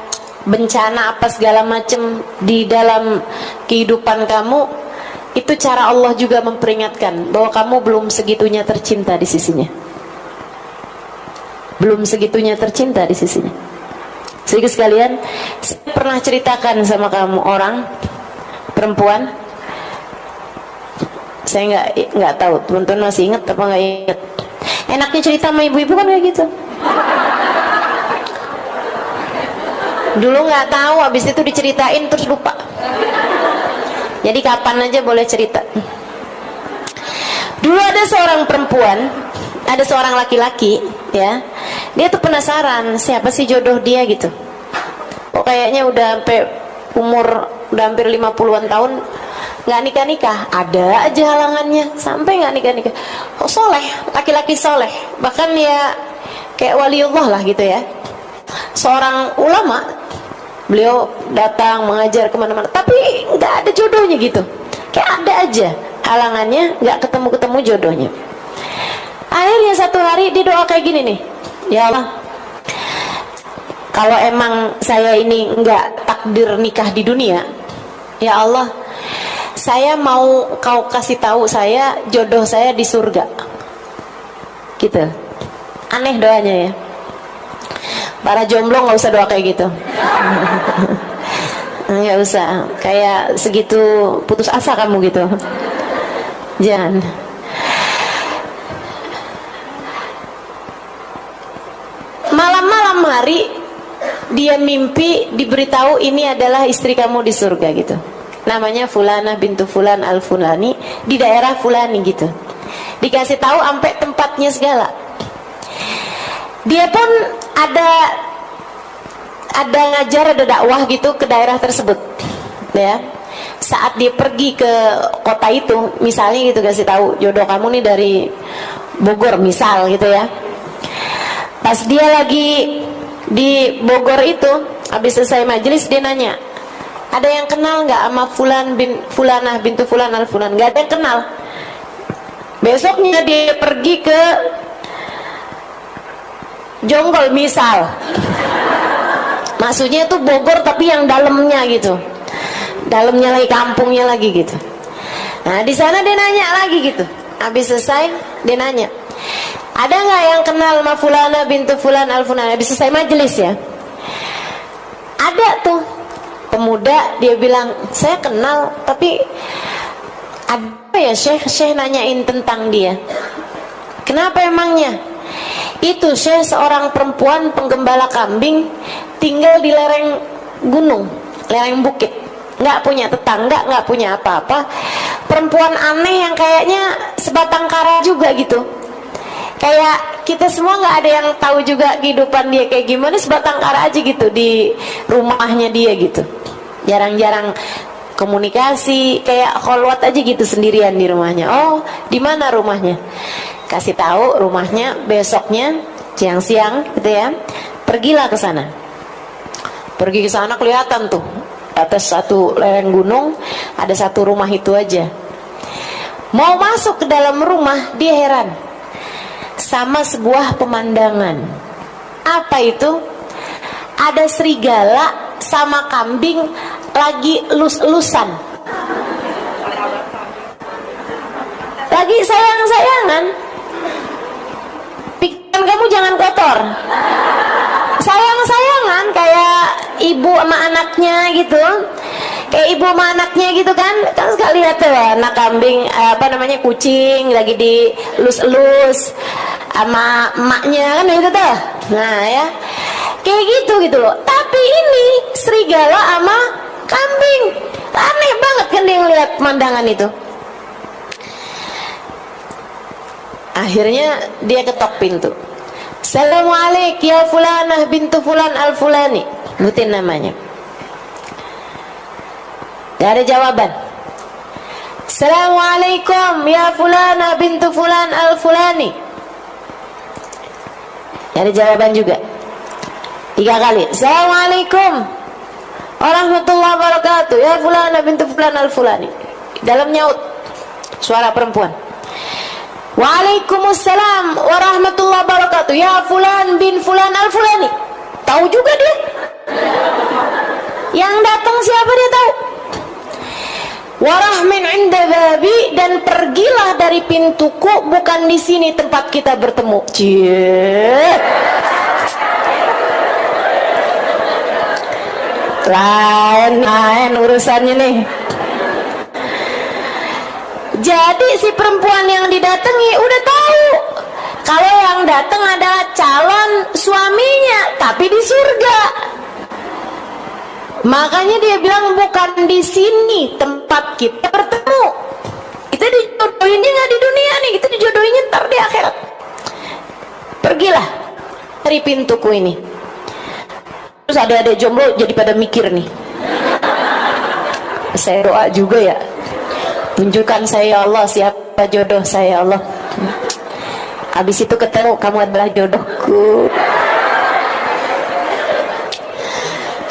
bencana apa segala macam di dalam kehidupan kamu, itu cara Allah juga memperingatkan bahwa kamu belum segitunya tercinta di sisinya. Sehingga sekalian, saya pernah ceritakan sama kamu orang perempuan, saya nggak tahu teman-teman masih ingat apa nggak ingat. Enaknya cerita sama ibu-ibu kan kayak gitu. Dulu nggak tahu, habis itu diceritain terus lupa. Jadi kapan aja boleh cerita. Dulu ada seorang perempuan, ada seorang laki-laki, ya. Dia tuh penasaran siapa sih jodoh dia gitu. Kok kayaknya udah sampai umur udah hampir 50-an tahun nggak nikah-nikah. Ada aja halangannya sampai nggak nikah-nikah. Kok soleh, laki-laki soleh, bahkan ya kayak waliullah lah gitu ya. Seorang ulama, beliau datang mengajar kemana-mana, tapi nggak ada jodohnya gitu. Kayak ada aja halangannya, nggak ketemu jodohnya. akhirnya satu hari dia doa kayak gini nih, ya Allah, kalau emang saya ini enggak takdir nikah di dunia, ya Allah, saya mau kau kasih tahu saya jodoh saya di surga. Gitu. Aneh doanya ya. Para jomblo nggak usah doa kayak gitu. Nggak usah. Kayak segitu putus asa kamu gitu. Jangan. Malam-malam hari dia mimpi diberitahu ini adalah istri kamu di surga gitu. Namanya Fulana bintu Fulan al-Fulani di daerah Fulani gitu. Dikasih tahu sampai tempatnya segala. Dia pun ada ngajar, ada dakwah gitu ke daerah tersebut. Ya. Saat dia pergi ke kota itu, misalnya gitu kasih tahu jodoh kamu nih dari Bogor misal gitu ya. Pas dia lagi di Bogor itu, habis selesai majelis dia nanya, ada yang kenal nggak sama Fulanah bintu Fulan al-Fulan? Nggak ada yang kenal. Besoknya dia pergi ke Jonggol misal, maksudnya itu Bogor tapi yang dalamnya gitu, dalamnya lagi, kampungnya lagi gitu. Nah di sana dia nanya lagi gitu, habis selesai dia nanya, ada nggak yang kenal sama Fulana bintu Fulan al-Fulan? Habis selesai majelis ya, ada tuh pemuda, dia bilang saya kenal tapi apa ya Syekh nanyain tentang dia. Kenapa emangnya? Itu Syekh seorang perempuan penggembala kambing, tinggal di lereng gunung, lereng bukit, nggak punya tetangga, nggak punya apa-apa. Perempuan aneh yang kayaknya sebatang kara juga gitu. Kayak kita semua nggak ada yang tahu juga kehidupan dia kayak gimana, sebatang kara aja gitu di rumahnya dia gitu. Jarang-jarang komunikasi, kayak kholwat aja gitu sendirian di rumahnya. Oh, di mana rumahnya? Kasih tahu rumahnya, besoknya siang-siang gitu ya. Pergilah ke sana. Pergi ke sana kelihatan tuh atas satu lereng gunung ada satu rumah itu aja. Mau masuk ke dalam rumah dia heran sama sebuah pemandangan. Apa itu? Ada serigala sama kambing lagi elus-elusan, lagi sayang-sayangan. Pikiran kamu jangan kotor. Sayang-sayangan kayak ibu sama anaknya gitu. Kayak ibu sama anaknya gitu kan. Kan suka lihat tuh anak kambing, kucing lagi dielus-elus sama emaknya kan itu tuh. Nah ya, kayak gitu loh. Tapi ini serigala sama kambing, aneh banget kan dia ngeliat pemandangan itu. Akhirnya dia ketok pintu. Assalamualaikum ya Fulanah bintu Fulan al-Fulani, sebutin namanya. Gak ada jawaban. Assalamualaikum ya Fulanah bintu Fulan al-Fulani. Gak ada jawaban juga. 3 kali. Assalamualaikum warahmatullahi wabarakatuh ya Fulanah bintu Fulan al-Fulani. Dalam nyaut suara perempuan. Waalaikumsalam warahmatullahi wabarakatuh ya Fulan bin Fulan al-Fulani. Tahu juga dia. Yang datang siapa dia tahu. Warahmin inda babi, dan pergilah dari pintuku, bukan di sini tempat kita bertemu. Cie. Lain urusannya nih. Jadi si perempuan yang didatangi udah tahu kalau yang datang adalah calon suaminya, tapi di surga. Makanya dia bilang bukan di sini tempat kita bertemu. Kita dijodohinnya nggak di dunia nih, kita dijodohinnya ntar di akhirat. Pergilah dari pintuku ini. Terus ada jomblo jadi pada mikir nih. Saya doa juga ya. Tunjukkan saya ya Allah siapa jodoh saya ya Allah. Habis itu ketemu kamu adalah jodohku.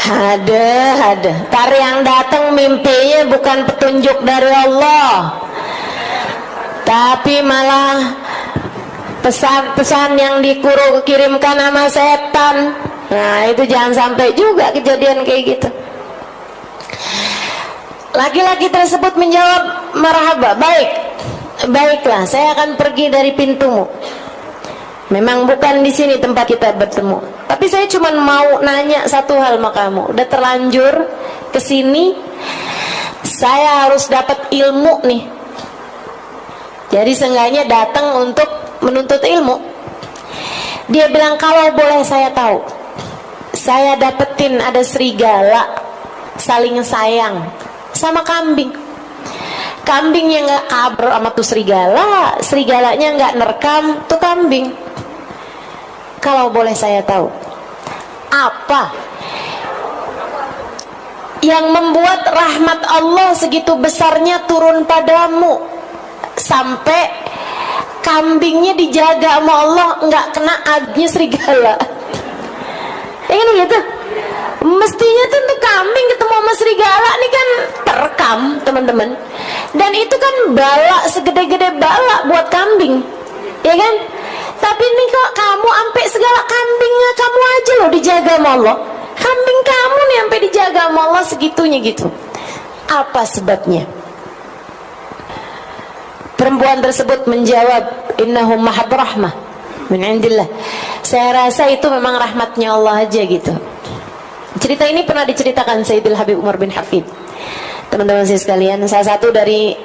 Ada. Tar yang datang mimpinya bukan petunjuk dari Allah, tapi malah pesan-pesan yang kirimkan sama setan. Nah itu jangan sampai juga kejadian kayak gitu. Laki-laki tersebut menjawab, marhaba, baiklah, saya akan pergi dari pintumu. Memang bukan di sini tempat kita bertemu, tapi saya cuma mau nanya satu hal sama kamu. Udah terlanjur ke sini, saya harus dapat ilmu nih. Jadi seenggaknya datang untuk menuntut ilmu. Dia bilang, kalau boleh saya tahu, saya dapetin ada serigala saling sayang sama kambing. Kambingnya nggak kabur sama tuh serigala, serigalanya nggak nerekam tuh kambing. Kalau boleh saya tahu, apa yang membuat rahmat Allah segitu besarnya turun padamu sampai kambingnya dijaga sama Allah nggak kena adnya serigala? Ini gitu. Mestinya tuh untuk kambing ketemu sama serigala nih kan terekam, teman-teman. Dan itu kan bala, segede-gede bala buat kambing, ya kan? Tapi ini kok kamu sampai segala kambingnya kamu aja loh dijaga sama Allah. Kambing kamu nih sampai dijaga sama Allah segitunya gitu. Apa sebabnya? Perempuan tersebut menjawab, innahu mahad rahmah min indillah. Saya rasa itu memang rahmatnya Allah aja gitu. Cerita ini pernah diceritakan Sayyidil Habib Umar bin Hafid. Teman-teman saya sekalian, salah satu dari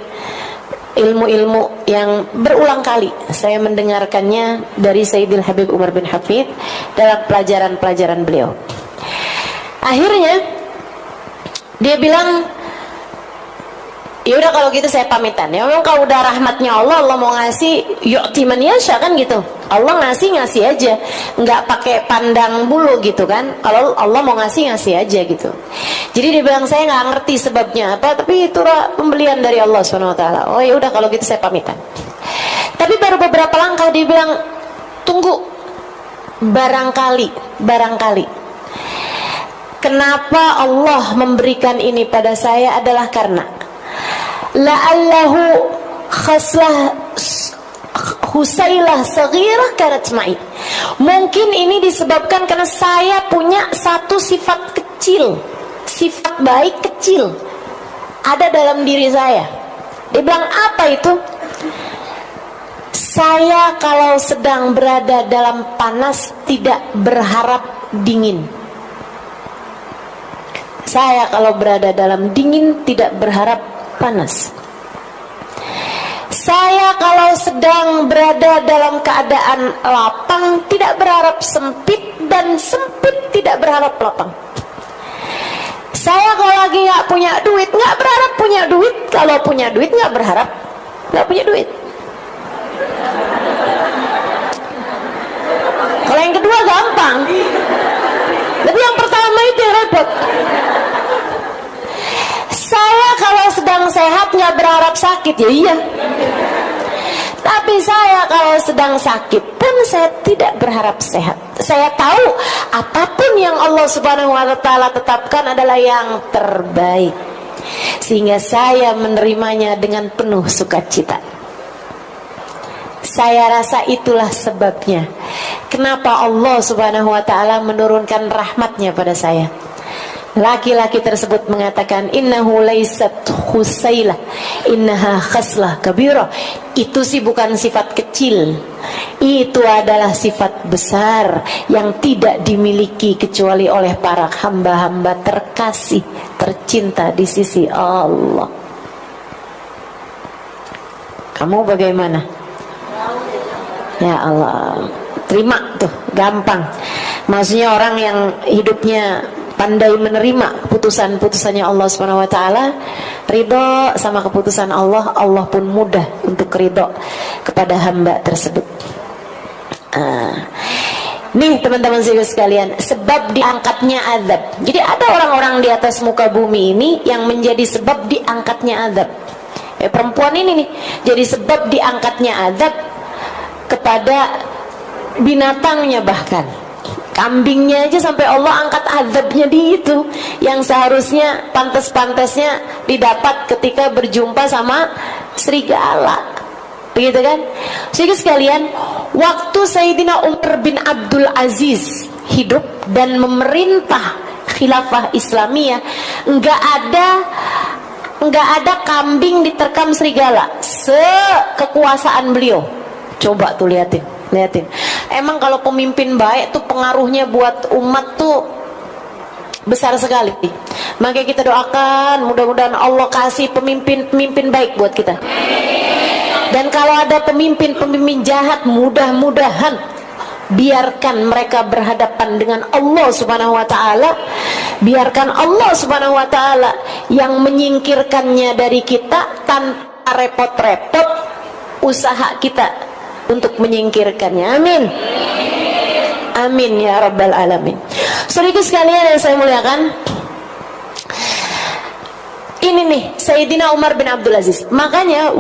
ilmu-ilmu yang berulang kali saya mendengarkannya dari Sayyidil Habib Umar bin Hafid dalam pelajaran-pelajaran beliau. Akhirnya dia bilang, ya udah kalau gitu saya pamitan. Ya memang kalau udah rahmatnya Allah, Allah mau ngasih yu'ti man yasha kan gitu. Allah ngasih aja, nggak pakai pandang bulu gitu kan. Kalau Allah mau ngasih aja gitu. Jadi dia bilang, saya nggak ngerti sebabnya apa, tapi itu pembelian dari Allah SWT. Oh ya udah kalau gitu saya pamitan. Tapi baru beberapa langkah dia bilang, tunggu, barangkali. Kenapa Allah memberikan ini pada saya adalah karena la'allahu khaslah Husailah saghirah kanat ma'i. Mungkin ini disebabkan karena saya punya satu sifat kecil, sifat baik kecil ada dalam diri saya. Dia bilang, apa itu? Saya kalau sedang berada dalam panas tidak berharap dingin. Saya kalau berada dalam dingin tidak berharap panas. Saya kalau sedang berada dalam keadaan lapang tidak berharap sempit, dan sempit tidak berharap lapang. Saya kalau lagi nggak punya duit nggak berharap punya duit, kalau punya duit nggak berharap nggak punya duit. Kalau yang kedua gampang, tapi yang pertama itu yang repot. Saya kalau sedang sehat nggak berharap sakit, ya iya. Tapi saya kalau sedang sakit pun saya tidak berharap sehat. Saya tahu apapun yang Allah Subhanahu wa Ta'ala tetapkan adalah yang terbaik, sehingga saya menerimanya dengan penuh sukacita. Saya rasa itulah sebabnya kenapa Allah Subhanahu wa Ta'ala menurunkan rahmatnya pada saya. Laki-laki tersebut mengatakan, innahu laysat khusailah, innaha khaslah kabirah. Itu sih bukan sifat kecil, itu adalah sifat besar yang tidak dimiliki kecuali oleh para hamba-hamba terkasih, tercinta di sisi Allah. Kamu bagaimana? Ya Allah, terima tuh, gampang. Maksudnya orang yang hidupnya pandai menerima keputusan-keputusannya Allah Subhanahu wa Ta'ala, ridho sama keputusan Allah, Allah pun mudah untuk ridho kepada hamba tersebut. Nih teman-teman sekalian, sebab diangkatnya azab. Jadi ada orang-orang di atas muka bumi ini yang menjadi sebab diangkatnya azab. Perempuan ini nih jadi sebab diangkatnya azab kepada binatangnya, bahkan kambingnya aja sampai Allah angkat azabnya di itu, yang seharusnya pantas-pantasnya didapat ketika berjumpa sama serigala. begitu kan? Jadi sekalian, waktu Sayyidina Umar bin Abdul Aziz hidup dan memerintah khilafah Islamiyah, nggak ada kambing diterkam serigala sekekuasaan beliau. Coba tuh liatin. Emang kalau pemimpin baik tuh pengaruhnya buat umat tuh besar sekali. Maka kita doakan mudah-mudahan Allah kasih pemimpin baik buat kita. Dan kalau ada pemimpin jahat, mudah-mudahan biarkan mereka berhadapan dengan Allah Subhanahu wa taala. Biarkan Allah Subhanahu wa taala yang menyingkirkannya dari kita tanpa repot-repot usaha kita untuk menyingkirkannya. Amin. Amin ya rabbal alamin. Saudara sekalian yang saya muliakan, ini nih Sayyidina Umar bin Abdul Aziz. Makanya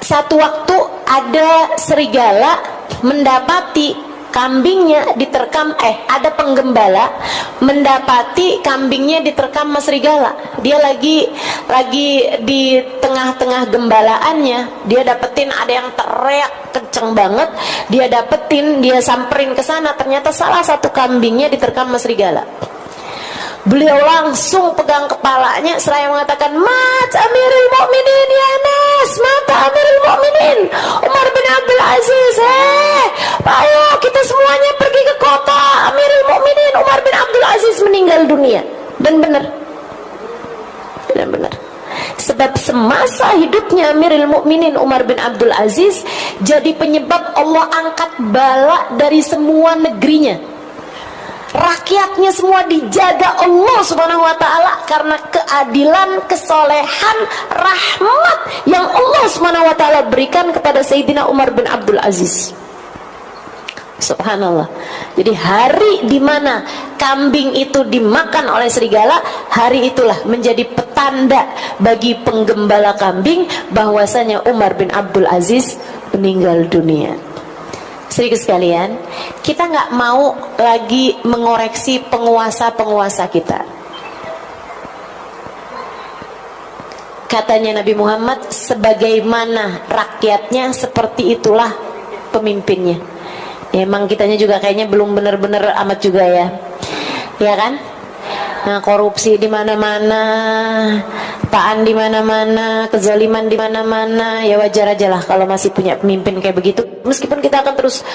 satu waktu ada serigala mendapati kambingnya diterkam, ada penggembala mendapati kambingnya diterkam sama serigala. Dia lagi di tengah-tengah gembalaannya, dia dapetin ada yang teriak kenceng banget, dia samperin ke sana, ternyata salah satu kambingnya diterkam sama serigala. Beliau langsung pegang kepalanya seraya mengatakan, "Mat Amirul Mukminin ya Nas, mata Amirul Mukminin Umar bin Abdul Aziz. Ayo kita semuanya pergi ke kota. Amirul Mukminin Umar bin Abdul Aziz meninggal dunia." Dan benar. Sebab semasa hidupnya Amirul Mukminin Umar bin Abdul Aziz jadi penyebab Allah angkat bala dari semua negerinya. Rakyatnya semua dijaga Allah Subhanahu wa taala karena keadilan, kesolehan, rahmat yang Allah Subhanahu wa taala berikan kepada Sayyidina Umar bin Abdul Aziz. Subhanallah. Jadi hari di mana kambing itu dimakan oleh serigala, hari itulah menjadi petanda bagi penggembala kambing bahwasanya Umar bin Abdul Aziz meninggal dunia. Sedikit sekalian, kita nggak mau lagi mengoreksi penguasa-penguasa kita. Katanya Nabi Muhammad, sebagaimana rakyatnya seperti itulah pemimpinnya. Ya, emang kitanya juga kayaknya belum benar-benar amat juga ya, ya kan? Nah, korupsi di mana-mana, taan di mana-mana, kezaliman di mana-mana. Ya wajar aja lah kalau masih punya pemimpin kayak begitu. Meskipun kita akan terus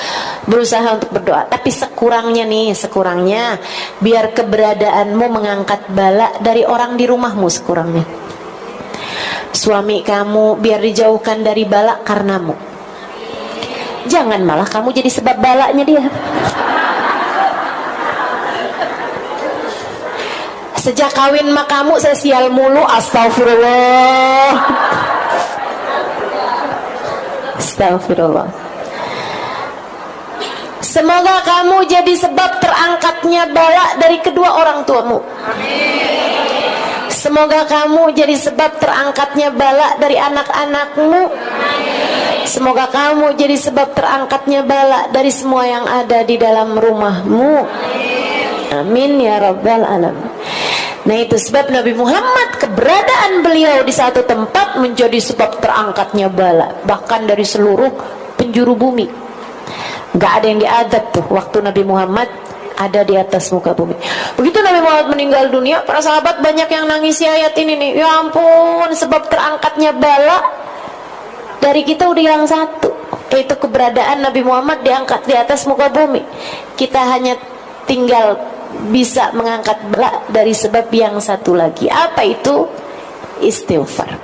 berusaha untuk berdoa, tapi sekurangnya biar keberadaanmu mengangkat bala dari orang di rumahmu sekurangnya. Suami kamu biar dijauhkan dari bala karenamu. Jangan malah kamu jadi sebab balanya dia. Sejak kawin sama kamu saya sial mulu, astagfirullah. Astagfirullah. Semoga kamu jadi sebab terangkatnya bala dari kedua orang tuamu. Semoga kamu jadi sebab terangkatnya bala dari anak-anakmu. Semoga kamu jadi sebab terangkatnya bala dari semua yang ada di dalam rumahmu. Amin ya rabbal alamin. Nah itu sebab Nabi Muhammad, keberadaan beliau di satu tempat menjadi sebab terangkatnya bala, bahkan dari seluruh penjuru bumi. Gak ada yang diadab tuh waktu Nabi Muhammad ada di atas muka bumi. Begitu Nabi Muhammad meninggal dunia, para sahabat banyak yang nangisi ayat ini nih. Ya ampun, sebab terangkatnya bala dari kita udah yang satu, yaitu keberadaan Nabi Muhammad diangkat di atas muka bumi. Kita hanya tinggal bisa mengangkat bala dari sebab yang satu lagi. Apa itu? Istighfar.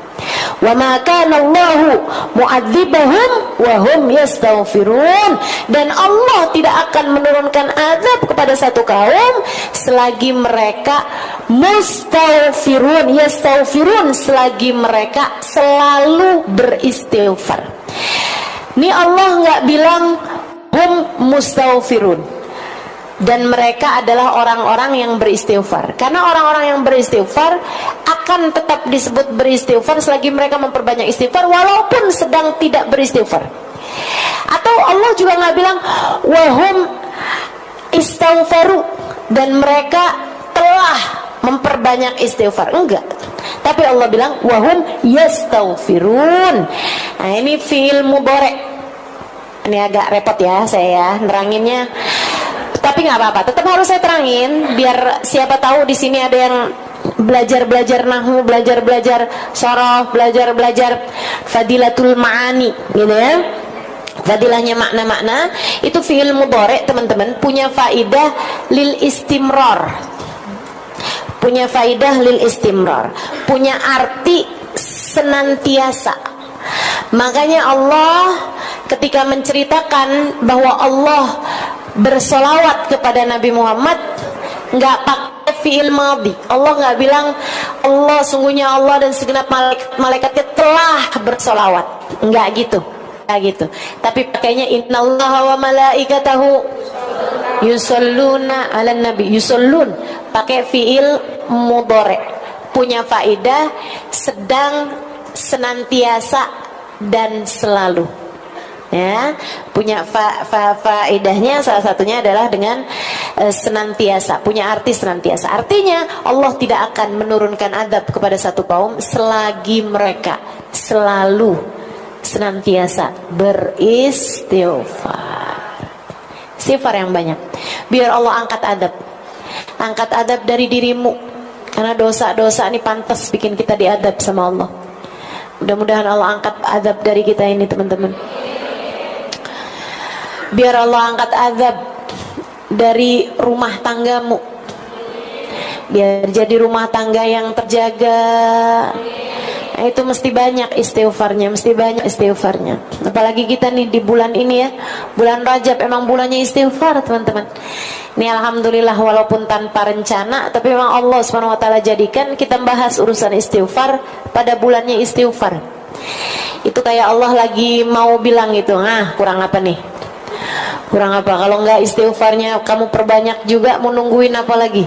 Wa ma kana Allahu mu'adzibahum wa hum yastaghfirun. Dan Allah tidak akan menurunkan azab kepada satu kaum selagi mereka mustaghfirun, yastaghfirun, selagi mereka selalu beristighfar. Ini Allah nggak bilang hum mustaghfirun. Dan mereka adalah orang-orang yang beristighfar. Karena orang-orang yang beristighfar akan tetap disebut beristighfar selagi mereka memperbanyak istighfar walaupun sedang tidak beristighfar. Atau Allah juga nggak bilang wahum istighfaru, dan mereka telah memperbanyak istighfar. Enggak. Tapi Allah bilang wahum yastaghfirun. Nah, ini fi'il mudhari'. Ini agak repot ya saya neranginnya. Tapi nggak apa-apa, tetap harus saya terangin biar siapa tahu di sini ada yang belajar nahwu, belajar sorof, belajar fadilatul ma'ani, gitu ya. Fadilahnya makna-makna itu fi'il mudhari' teman-teman punya faidah lil istimrar. Punya faidah lil istimrar, punya arti senantiasa. Makanya Allah ketika menceritakan bahwa Allah bersolawat kepada Nabi Muhammad nggak pakai fi'il madhi. Allah nggak bilang Allah, sungguhnya Allah dan segenap malaikatnya telah bersolawat, nggak gitu, nggak gitu. Tapi pakainya innallaha wa malaikatahu yusalluna 'alan nabi. Yusallun pakai fi'il mudhari', punya faidah sedang, senantiasa dan selalu. Ya, punya faedahnya salah satunya adalah dengan senantiasa, punya arti senantiasa. Artinya Allah tidak akan menurunkan adab kepada satu kaum selagi mereka selalu senantiasa beristighfar. Istighfar yang banyak. Biar Allah angkat adab. Angkat adab dari dirimu. Karena dosa-dosa ini pantas bikin kita diadab sama Allah. Mudah-mudahan Allah angkat adab dari kita ini, teman-teman. Biar Allah angkat azab dari rumah tanggamu. Biar jadi rumah tangga yang terjaga. Nah, itu mesti banyak istighfarnya, mesti banyak istighfarnya. Apalagi kita nih di bulan ini ya, bulan Rajab emang bulannya istighfar, teman-teman. Ini alhamdulillah walaupun tanpa rencana, tapi memang Allah SWT jadikan kita bahas urusan istighfar pada bulannya istighfar. Itu kayak Allah lagi mau bilang gitu, kurang apa nih? Kurang apa? Kalau enggak istighfarnya kamu perbanyak juga, mau nungguin apa lagi?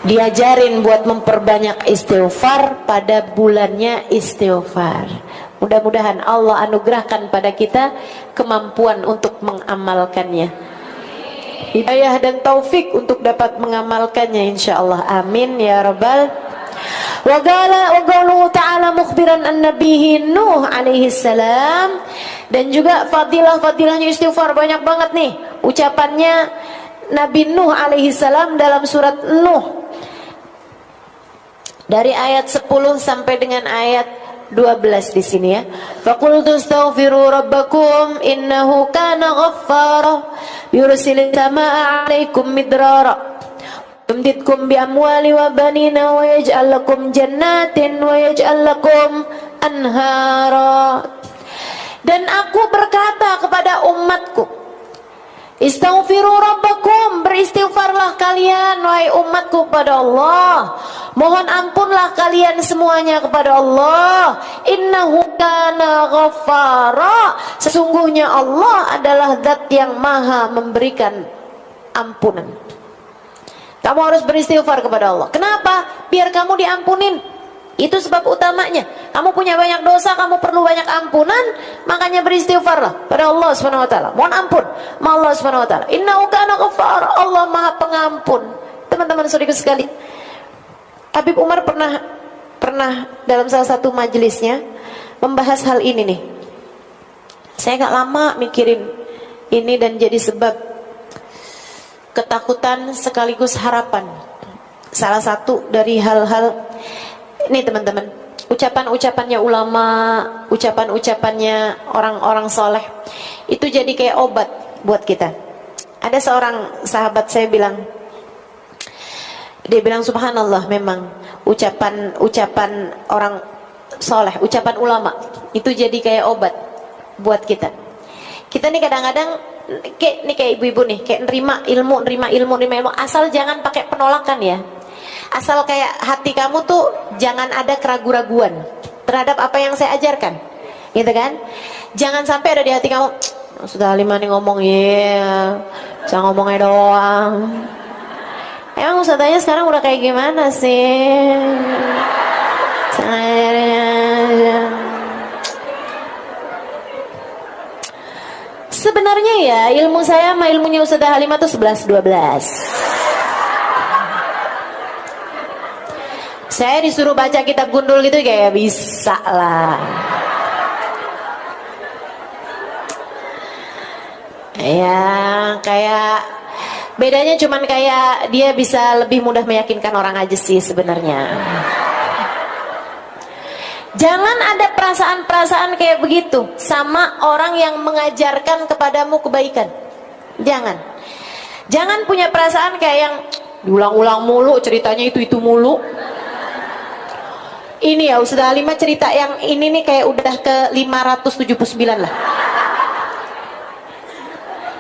Diajarin buat memperbanyak istighfar pada bulannya istighfar. Mudah-mudahan Allah anugerahkan pada kita kemampuan untuk mengamalkannya, hidayah dan taufik untuk dapat mengamalkannya, insyaallah. Amin ya rabbal. Wa qala ta'ala mukhbiran an nabihi Nuh alaihi salam. Dan juga fadilahnya istighfar banyak banget nih. Ucapannya Nabi Nuh alaihi salam dalam surat Nuh. Dari ayat 10 sampai dengan ayat 12 di sini ya. Faqultu astaghfiru rabbakum innahu kana ghaffara yursilis samaa'a 'alaikum midrara yumdidkum bi amwali wa banina wa yaj'al lakum jannatin wa yaj'al lakum anhara. Dan aku berkata kepada umatku, istaghfiru rabbakum, beristighfarlah kalian wahai umatku kepada Allah. Mohon ampunlah kalian semuanya kepada Allah. Innahu kana ghaffara, sesungguhnya Allah adalah zat yang maha memberikan ampunan. Kamu harus beristighfar kepada Allah. Kenapa? Biar kamu diampunin. Itu sebab utamanya. Kamu punya banyak dosa, kamu perlu banyak ampunan, makanya beristighfarlah pada Allah Subhanahu wa taala. Mohon ampun sama Allah Subhanahu wa taala. Innahu kana ghaffar, Allah Maha Pengampun. Teman-teman saudara sekali, Habib Umar pernah dalam salah satu majelisnya membahas hal ini nih. Saya gak lama mikirin ini dan jadi sebab ketakutan sekaligus harapan. Salah satu dari hal-hal ini, teman-teman, ucapan-ucapannya ulama, ucapan-ucapannya orang-orang soleh itu jadi kayak obat buat kita. Ada seorang sahabat saya bilang, dia bilang subhanallah, memang ucapan orang soleh, ucapan ulama itu jadi kayak obat buat kita. Kita nih kadang-kadang kayak ibu-ibu nih, kayak nerima ilmu, asal jangan pakai penolakan ya. Asal kayak hati kamu tuh jangan ada keraguan-raguan terhadap apa yang saya ajarkan, gitu kan? Jangan sampai ada di hati kamu, sudah Halimah nih ngomong, saya ngomongnya doang. Emang ustadzanya sekarang udah kayak gimana sih? Sebenarnya ya ilmu saya sama ilmunya Ustadzah Halimah tuh 11-12.
Saya disuruh baca kitab gundul gitu kayak bisa lah. Ya, kayak bedanya cuman kayak dia bisa lebih mudah meyakinkan orang aja sih sebenarnya. Jangan ada perasaan-perasaan kayak begitu sama orang yang mengajarkan kepadamu kebaikan. Jangan. Jangan punya perasaan kayak yang diulang-ulang mulu, ceritanya itu mulu. Ini ya Ustazah Halimah cerita yang ini nih kayak udah ke 579 lah.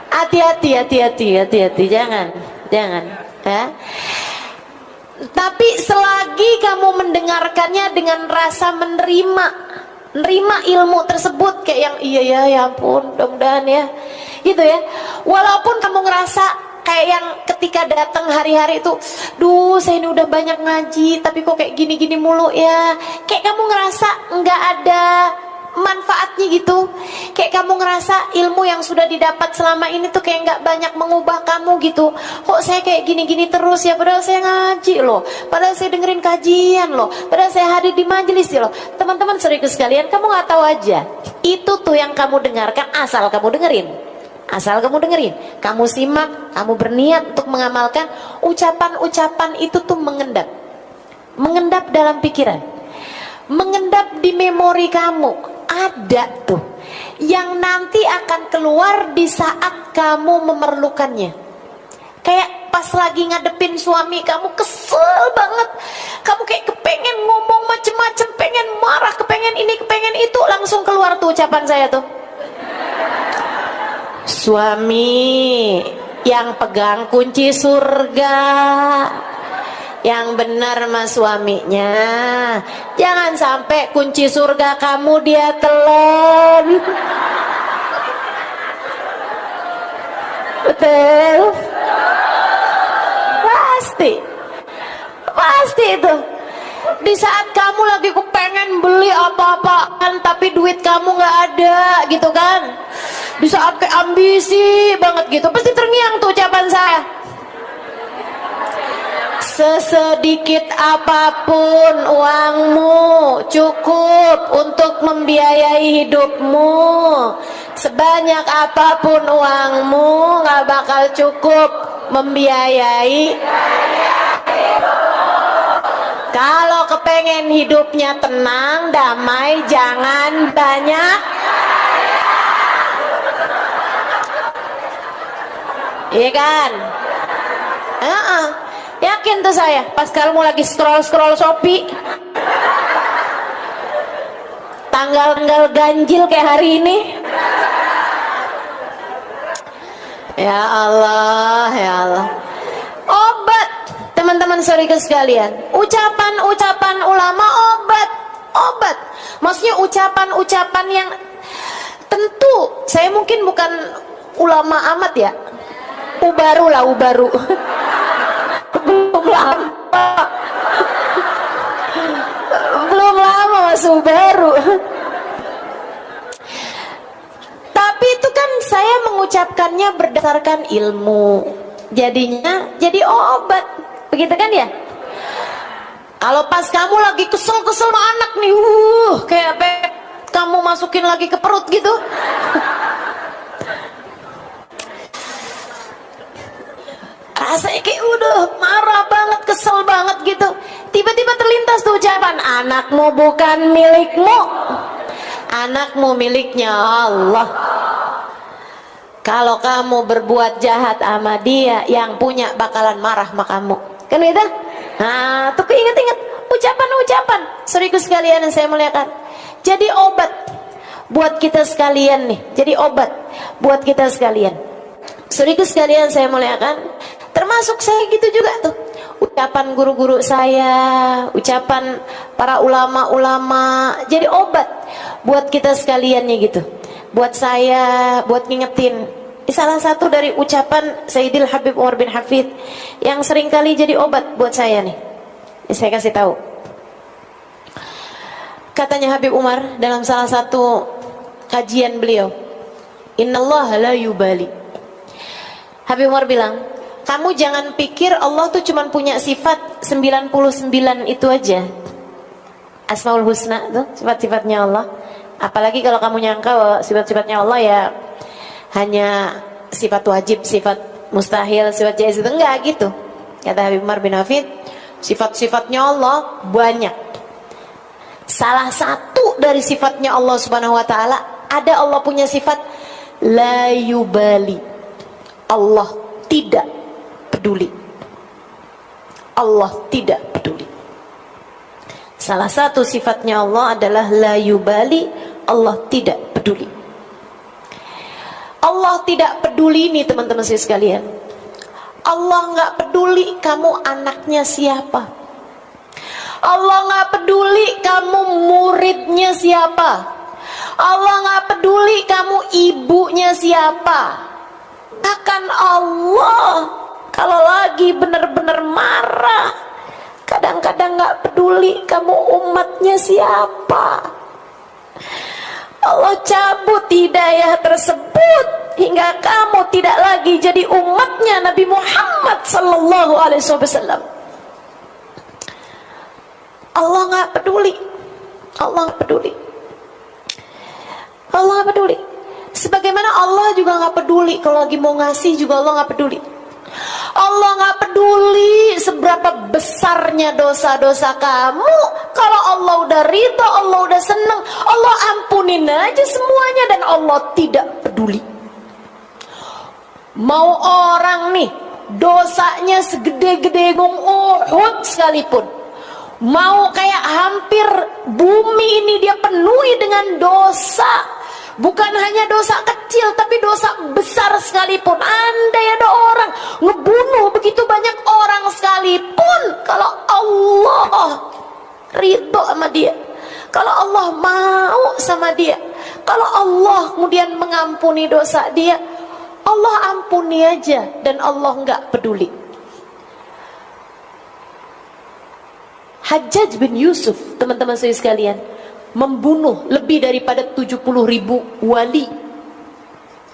Hati-hati, jangan ya. Tapi selagi kamu mendengarkannya dengan rasa menerima ilmu tersebut kayak yang iya ya ampun, mudah-mudahan ya, gitu ya. Walaupun kamu ngerasa kayak yang ketika datang hari-hari itu, duh saya ini udah banyak ngaji, tapi kok kayak gini-gini mulu ya. Kayak kamu ngerasa nggak ada manfaatnya gitu, kayak kamu ngerasa ilmu yang sudah didapat selama ini tuh kayak nggak banyak mengubah kamu gitu. Kok saya kayak gini-gini terus ya, padahal saya ngaji loh, padahal saya dengerin kajian loh, padahal saya hadir di majelis loh. Teman-teman saudaraku sekalian, kamu nggak tahu aja, itu tuh yang kamu dengarkan asal kamu dengerin, kamu simak, kamu berniat untuk mengamalkan. Ucapan-ucapan itu tuh mengendap dalam pikiran, mengendap di memori kamu. Ada tuh yang nanti akan keluar di saat kamu memerlukannya. Kayak pas lagi ngadepin suami kamu kesel banget, kamu kayak kepengen ngomong macem-macem, pengen marah, kepengen ini, kepengen itu, langsung keluar tuh ucapan saya tuh. Suami yang pegang kunci surga, yang benar mas suaminya, jangan sampai kunci surga kamu dia telan. Betul, pasti itu. Di saat kamu lagi kepengen beli apa-apaan tapi duit kamu nggak ada gitu kan, di saat kayak ambisi banget gitu, pasti terngiang tuh ucapan saya. Sesedikit apapun uangmu cukup untuk membiayai hidupmu. Sebanyak apapun uangmu gak bakal cukup membiayai. Kalau kepengen hidupnya tenang, damai, jangan banyak. Iya kan? Yakin tuh saya, pas kamu lagi scroll Shopee, tanggal ganjil kayak hari ini. Ya Allah. Obat, teman-teman saudara sekalian. Ucapan-ucapan ulama obat. Maksudnya ucapan-ucapan yang tentu, saya mungkin bukan ulama amat ya. Ubaru. belum lama masuk baru. Tapi itu kan saya mengucapkannya berdasarkan ilmu, jadinya jadi obat, begitu kan ya. Kalau pas kamu lagi kesel sama anak nih, kayak apa kamu masukin lagi ke perut gitu. Rasanya kayak udah marah banget, kesel banget gitu. Tiba-tiba terlintas tuh ucapan, anakmu bukan milikmu, anakmu miliknya Allah. Kalau kamu berbuat jahat sama dia, yang punya bakalan marah sama kamu. Kan gitu? Nah, tuh keinget-inget ucapan-ucapan. Saudaraku sekalian yang saya muliakan, jadi obat buat kita sekalian nih. Jadi obat buat kita sekalian. Saudaraku sekalian saya muliakan, termasuk saya gitu juga tuh. Ucapan guru-guru saya, ucapan para ulama-ulama, jadi obat buat kita sekalian nih gitu. Buat saya, buat ngingetin. Salah satu dari ucapan Sayyidil Habib Umar bin Hafid yang sering kali jadi obat buat saya nih. Saya kasih tahu. Katanya Habib Umar dalam salah satu kajian beliau, Innallaha la yubali. Habib Umar bilang, kamu jangan pikir Allah tuh cuma punya sifat 99 itu aja. Asmaul Husna tuh sifat-sifatnya Allah. Apalagi kalau kamu nyangka bahwa sifat-sifatnya Allah ya hanya sifat wajib, sifat mustahil, sifat jaiz, itu enggak gitu. Kata Habib Umar bin Hafid, sifat-sifatnya Allah banyak. Salah satu dari sifatnya Allah Subhanahu wa taala, ada Allah punya sifat la yubali. Allah tidak peduli. Allah tidak peduli. Salah satu sifatnya Allah adalah la yubali, Allah tidak peduli. Allah tidak peduli ini teman-teman saya sekalian. Allah nggak peduli kamu anaknya siapa. Allah nggak peduli kamu muridnya siapa. Allah nggak peduli kamu ibunya siapa. Bahkan Allah kalau lagi benar-benar marah, kadang-kadang nggak peduli kamu umatnya siapa. Allah cabut hidayah tersebut hingga kamu tidak lagi jadi umatnya Nabi Muhammad sallallahu alaihi wasallam. Allah nggak peduli. Allah nggak peduli. Allah nggak peduli. Sebagaimana Allah juga nggak peduli kalau lagi mau ngasih juga Allah nggak peduli. Allah nggak peduli seberapa besarnya dosa-dosa kamu. Kalau Allah udah ridho, Allah udah seneng, Allah ampunin aja semuanya dan Allah tidak peduli. Mau orang nih dosanya segede-gede gunung Uhud sekalipun, mau kayak hampir bumi ini dia penuhi dengan dosa, bukan hanya dosa kecil tapi dosa besar sekalipun, andai ada orang ngebunuh begitu banyak orang sekalipun, kalau Allah ridho sama dia, kalau Allah mau sama dia, kalau Allah kemudian mengampuni dosa dia, Allah ampuni aja dan Allah nggak peduli. Hajjaj bin Yusuf, teman-teman saya sekalian, membunuh lebih daripada 70.000 wali.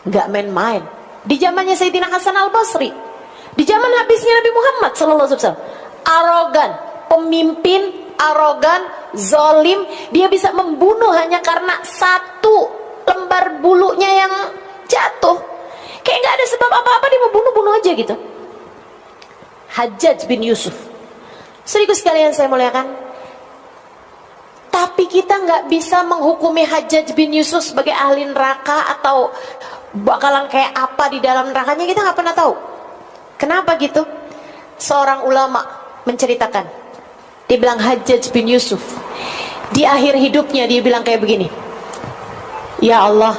Nggak main-main. Di zamannya Sayyidina Hasan al-Basri, di zaman habisnya Nabi Muhammad SAW, arogan, pemimpin arogan, zolim, dia bisa membunuh hanya karena satu lembar bulunya yang jatuh. Kayak nggak ada sebab apa-apa dia mau bunuh-bunuh aja gitu. Hajjaj bin Yusuf. Saudaraku sekalian saya muliakan, tapi kita nggak bisa menghukumi Hajjaj bin Yusuf sebagai ahli neraka atau bakalan kayak apa di dalam nerakanya, kita nggak pernah tahu. Kenapa gitu? Seorang ulama menceritakan, dia bilang Hajjaj bin Yusuf di akhir hidupnya dia bilang kayak begini, ya Allah,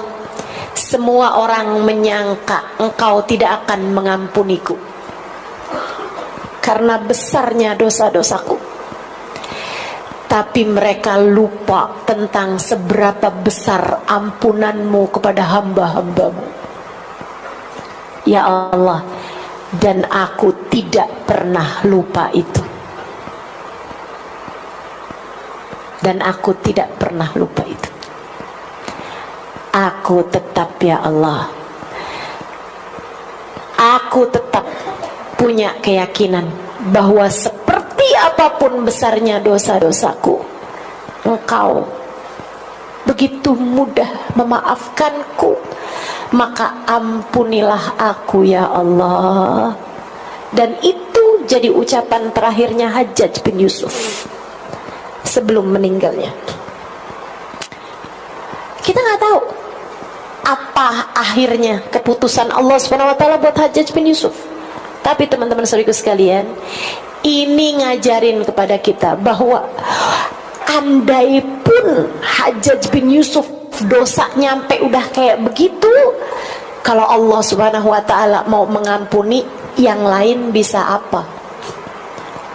semua orang menyangka engkau tidak akan mengampuniku karena besarnya dosa-dosaku, tapi mereka lupa tentang seberapa besar ampunanmu kepada hamba-hambamu. Ya Allah, dan aku tidak pernah lupa itu. Dan aku tidak pernah lupa itu. Aku tetap, ya Allah, aku tetap punya keyakinan bahwa seperti apapun besarnya dosa-dosaku, Engkau begitu mudah memaafkanku, maka ampunilah aku ya Allah. Dan itu jadi ucapan terakhirnya Hajjaj bin Yusuf sebelum meninggalnya. Kita nggak tahu apa akhirnya keputusan Allah SWT buat Hajjaj bin Yusuf. Tapi teman-teman saudaraku sekalian, ini ngajarin kepada kita bahwa andai pun Hajjaj bin Yusuf dosa nyampe udah kayak begitu, kalau Allah Subhanahu wa taala mau mengampuni, yang lain bisa apa?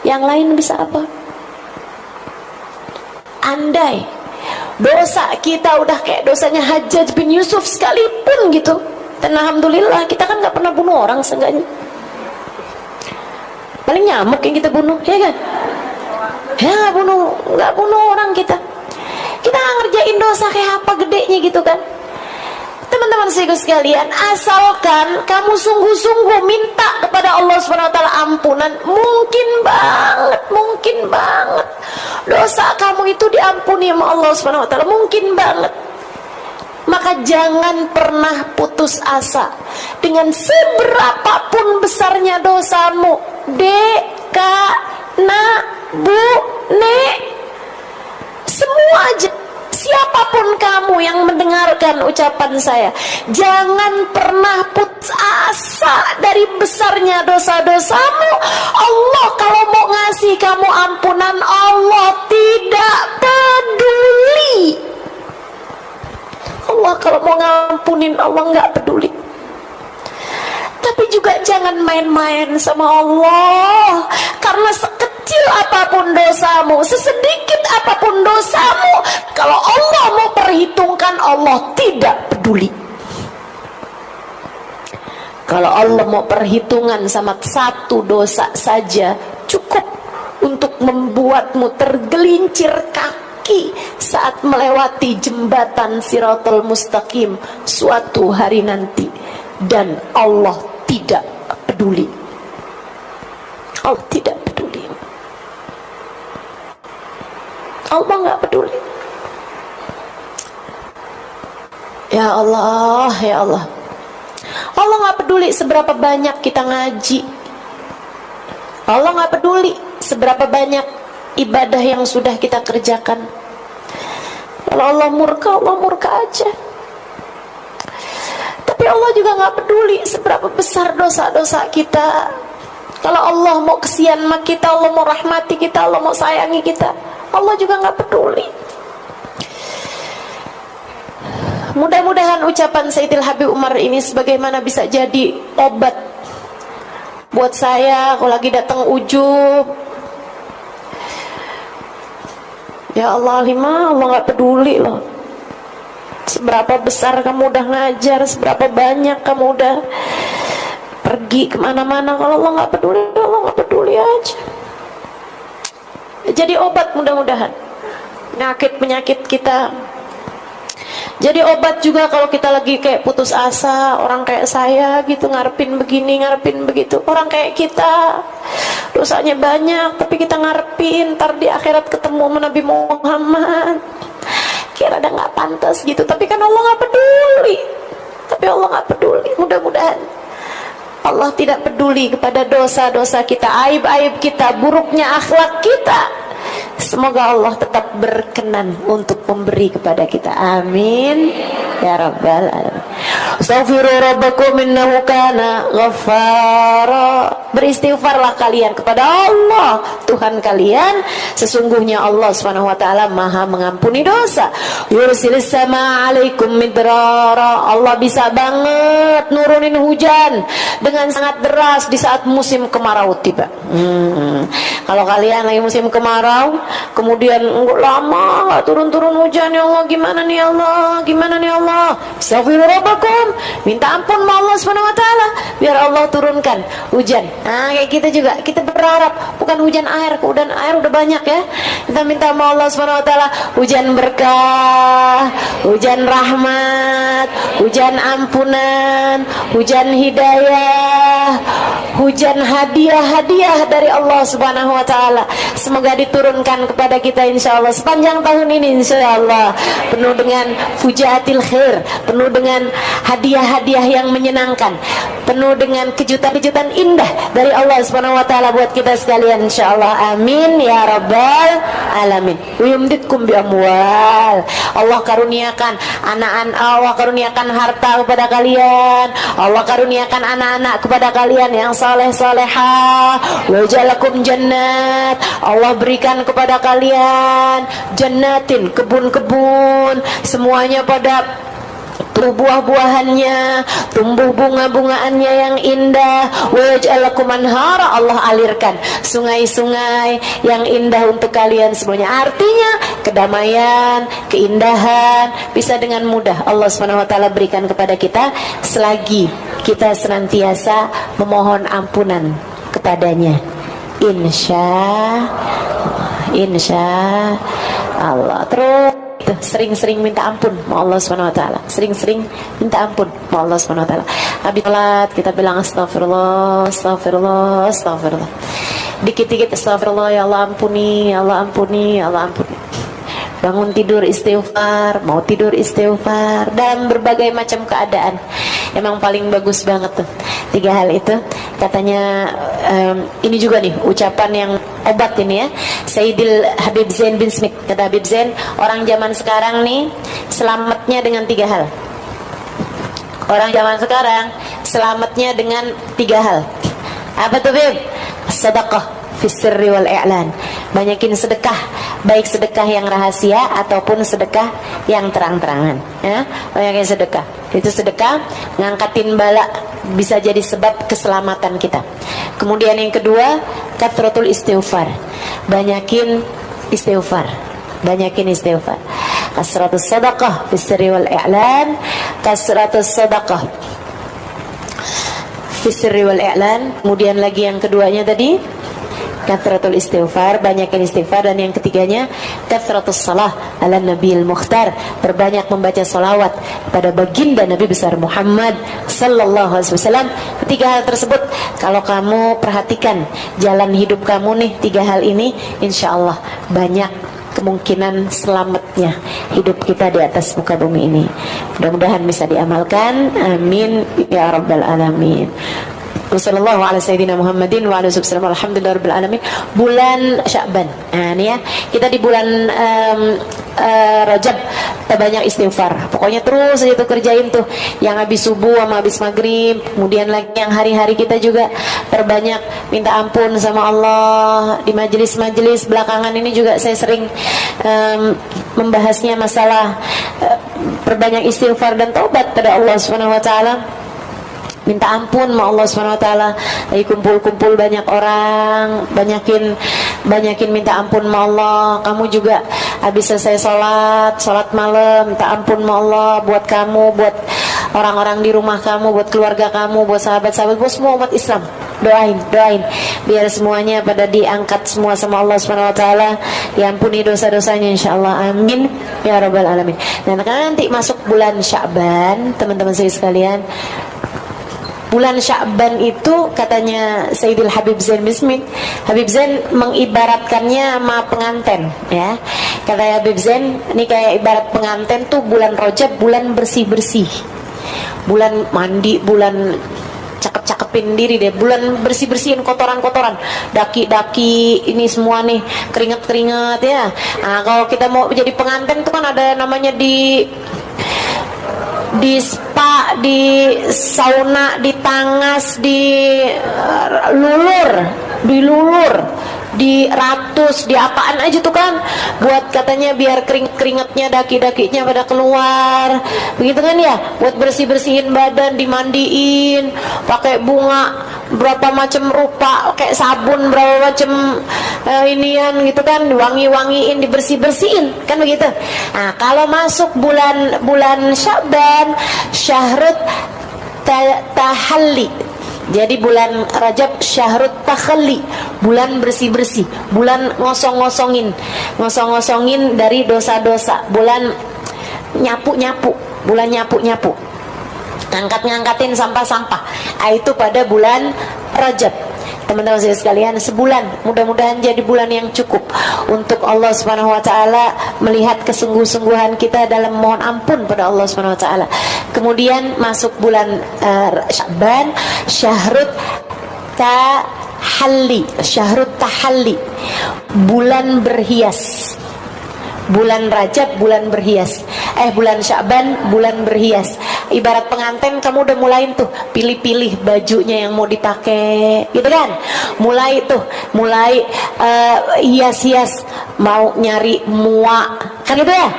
Yang lain bisa apa? Andai dosa kita udah kayak dosanya Hajjaj bin Yusuf sekalipun gitu, dan alhamdulillah kita kan nggak pernah bunuh orang seenggaknya. Paling nyamuk yang kita bunuh, ya kan? Ya nggak bunuh orang kita. Kita nggak ngerjain dosa kayak apa gedenya gitu kan? Teman
teman-teman sekalian, asalkan kamu sungguh-sungguh minta kepada Allah SWT ampunan, mungkin banget dosa kamu itu diampuni sama Allah SWT, mungkin banget. Maka jangan pernah putus asa dengan seberapapun besarnya dosamu. Dek, kak, nak, bu, nek, semua aja, siapapun kamu yang mendengarkan ucapan saya, jangan pernah putus asa dari besarnya dosa-dosamu. Allah kalau mau ngasih kamu ampunan, Allah tidak peduli. Allah kalau mau ngampunin, Allah nggak peduli. Tapi juga jangan main-main sama Allah, karena sekecil apapun dosamu, sesedikit apapun dosamu, kalau Allah mau perhitungkan, Allah tidak peduli. Kalau Allah mau perhitungan sama satu dosa saja, cukup untuk membuatmu tergelincir kaki saat melewati jembatan Siratal Mustaqim suatu hari nanti, dan Allah tidak peduli. Allah tidak peduli. Allah nggak peduli. Ya Allah, ya Allah. Allah nggak peduli seberapa banyak kita ngaji. Allah nggak peduli seberapa banyak ibadah yang sudah kita kerjakan. Kalau Allah murka aja. Tapi Allah juga nggak peduli seberapa besar dosa-dosa kita. Kalau Allah mau kesian sama kita, Allah mau rahmati kita, Allah mau sayangi kita, Allah juga nggak peduli. Mudah-mudahan ucapan Sayyidil Habib Umar ini sebagaimana bisa jadi obat buat saya kalau lagi datang ujub. Ya Allah, Allah nggak peduli loh. Seberapa besar kamu udah ngajar, seberapa banyak kamu udah pergi kemana-mana, kalau Allah nggak peduli, Allah nggak peduli aja. Jadi obat mudah-mudahan penyakit kita. Jadi obat juga kalau kita lagi kayak putus asa, orang kayak saya gitu, ngarepin begini, ngarepin begitu. Orang kayak kita dosanya banyak, tapi kita ngarepin ntar di akhirat ketemu sama Nabi Muhammad, kira ada nggak pantas gitu. Tapi kan Allah nggak peduli. Tapi Allah nggak peduli. Mudah-mudahan Allah tidak peduli kepada dosa-dosa kita, aib-aib kita, buruknya akhlak kita. Semoga Allah tetap berkenan untuk memberi kepada kita. Amin ya rabbal alamin. Astaghfiru rabbakum innahu kana ghaffara. Beristighfarlah kalian kepada Allah Tuhan kalian, sesungguhnya Allah Subhanahu wa taala Maha mengampuni dosa. Yursilis sama alaikum midrara. Allah bisa banget nurunin hujan dengan sangat deras di saat musim kemarau tiba. Kalau kalian lagi musim kemarau, kemudian lama nggak turun-turun hujan, ya Allah gimana nih Allah, gimana nih Allah? Astaghfirullah, minta ampun sama Allah Subhanahu wa taala biar Allah turunkan hujan. Nah, kayak kita juga, kita berharap bukan hujan air, hujan air udah banyak ya. Kita minta sama Allah Subhanahu wa taala hujan berkah, hujan rahmat, hujan ampunan, hujan hidayah, hujan hadiah-hadiah dari Allah Subhanahu wa taala. Semoga diturunkan kepada kita insyaallah sepanjang tahun ini insyaallah, penuh dengan fujaatil khair, penuh dengan hadiah-hadiah yang menyenangkan, penuh dengan kejutan-kejutan indah dari Allah Subhanahu wa taala buat kita sekalian insyaallah. Amin ya rabbal alamin. Yumditkum bi amwal. Allah karuniakan anak-anak, Allah karuniakan harta kepada kalian, Allah karuniakan anak-anak kepada kalian yang saleh-salehah. Wa ja'alakum jannat. Allah berikan kepada kalian jannatin, kebun-kebun, semuanya pada tumbuh buah-buahannya, tumbuh bunga-bungaannya yang indah. Waj'alakum anhara. Allah alirkan sungai-sungai yang indah untuk kalian semuanya. Artinya kedamaian, keindahan bisa dengan mudah Allah Subhanahu wa taala berikan kepada kita selagi kita senantiasa memohon ampunan kepadanya. Insya Allah. Terus tuh, sering-sering minta ampun sama Allah Subhanahu wa taala. Sering-sering minta ampun sama Allah Subhanahu wa taala. Habis salat kita bilang astagfirullah, astagfirullah, astagfirullah. Dikit-dikit astagfirullah, ya Allah ampuni, ya Allah ampuni, ya Allah ampuni. Bangun tidur istighfar, mau tidur istighfar, dalam berbagai macam keadaan. Emang paling bagus banget tuh 3 hal itu. Katanya ini juga nih ucapan yang obat ini ya, Sayyidil Habib Zain bin Smith. Kata Habib Zain, orang zaman sekarang nih selamatnya dengan 3 hal. Orang zaman sekarang selamatnya dengan 3 hal. Apa tuh Bib? Sedekah fi sirri wal i'lan. Banyakin sedekah, baik sedekah yang rahasia ataupun sedekah yang terang-terangan ya. Banyakin sedekah. Itu sedekah ngangkatin bala, bisa jadi sebab keselamatan kita. Kemudian yang kedua, kathratul istighfar. Banyakin istighfar. Banyakin istighfar. Kasratus sadaqah fi sirri wal i'lan. Kasratus sadaqah fi sirri wal i'lan. Kemudian lagi yang keduanya tadi kathratul istighfar, banyakin istighfar. Dan yang ketiganya kathratus salah ala Nabiil Mukhtar, perbanyak membaca salawat pada baginda Nabi besar Muhammad sallallahu alaihi wasallam. 3 hal tersebut kalau kamu perhatikan jalan hidup kamu nih, 3 hal ini insyaallah banyak kemungkinan selamatnya hidup kita di atas muka bumi ini. Mudah-mudahan bisa diamalkan, amin ya rabbal alamin. Wassallallahu ala sayyidina Muhammadin wa ala wasallam. Alhamdulillahirabbil alamin. Bulan Sya'ban. Nah, ini ya, kita di bulan Rajab kita banyak istighfar. Pokoknya terus aja tuh kerjain tuh yang habis subuh sama habis maghrib. Kemudian lagi yang hari-hari kita juga perbanyak minta ampun sama Allah. Di majelis-majelis belakangan ini juga saya sering membahasnya masalah perbanyak istighfar dan taubat pada Allah Subhanahu wa taala. Minta ampun sama Allah SWT. Lagi kumpul-kumpul banyak orang, banyakin minta ampun sama Allah. Kamu juga habis selesai sholat malam, minta ampun sama Allah buat kamu, buat orang-orang di rumah kamu, buat keluarga kamu, buat sahabat-sahabat, buat semua umat Islam. Doain biar semuanya pada diangkat semua sama Allah SWT, diampuni dosa-dosanya insyaallah, amin ya rabbal alamin. Dan karena nanti masuk bulan Sya'ban, teman-teman saya sekalian, bulan Sya'ban itu katanya Sayyidil Habib Zain bin Smith, Habib Zain mengibaratkannya sama pengantin ya. Kata Habib Zain, ini kayak ibarat pengantin tuh bulan Rajab, bulan bersih-bersih, bulan mandi, bulan cakep-cakepin diri deh, bulan bersih-bersihin kotoran-kotoran, daki-daki ini semua nih, keringet-keringet ya. Nah, kalau kita mau jadi pengantin tuh kan ada namanya di spa, di sauna, di tangas, di lulur, di ratus, di apaan aja tuh kan, buat katanya biar keringetnya, daki-dakinya pada keluar, begitu kan ya, buat bersih-bersihin badan, dimandiin, pakai bunga berapa macam rupa, kayak sabun berapa macam inian gitu kan, diwangi-wangiin, dibersih-bersihin kan begitu. Nah, kalau masuk bulan Sya'ban, syahrut tahalli. Jadi bulan Rajab syahrut takhalli, bulan bersih-bersih, bulan ngosong-ngosongin dari dosa-dosa, bulan nyapu-nyapu, bulan nyapu-nyapu, ngangkatin sampah-sampah. Itu pada bulan Rajab. Teman-teman saya sekalian, sebulan, mudah-mudahan jadi bulan yang cukup untuk Allah Subhanahu wa taala melihat kesungguh-sungguhan kita dalam mohon ampun pada Allah Subhanahu wa taala. Kemudian masuk bulan Sya'ban, syahrut tahalli, bulan berhias. Bulan Rajab bulan berhias, bulan Sya'ban bulan berhias. Ibarat pengantin, kamu udah mulai tuh pilih-pilih bajunya yang mau dipakai, gitu kan? Mulai hias-hias, mau nyari muak, kan gitu ya?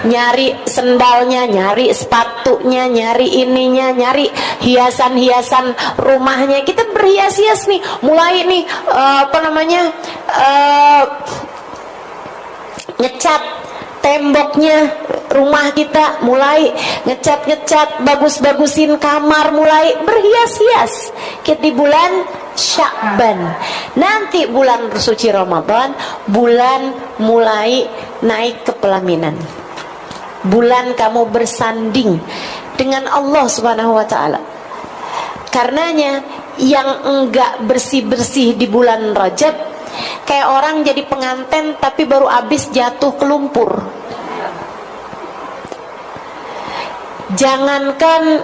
Nyari sendalnya, nyari sepatunya, nyari ininya, nyari hiasan-hiasan rumahnya. Kita berhias-hias nih, mulai nih ngecat temboknya rumah kita, mulai ngecat bagus-bagusin kamar, mulai berhias-hias. Kita di bulan Sya'ban. Nanti bulan suci Ramadan, bulan mulai naik ke pelaminan. Bulan kamu bersanding dengan Allah Subhanahu wa taala. Karenanya yang enggak bersih-bersih di bulan Rajab kayak orang jadi pengantin tapi baru habis jatuh ke lumpur. Jangankan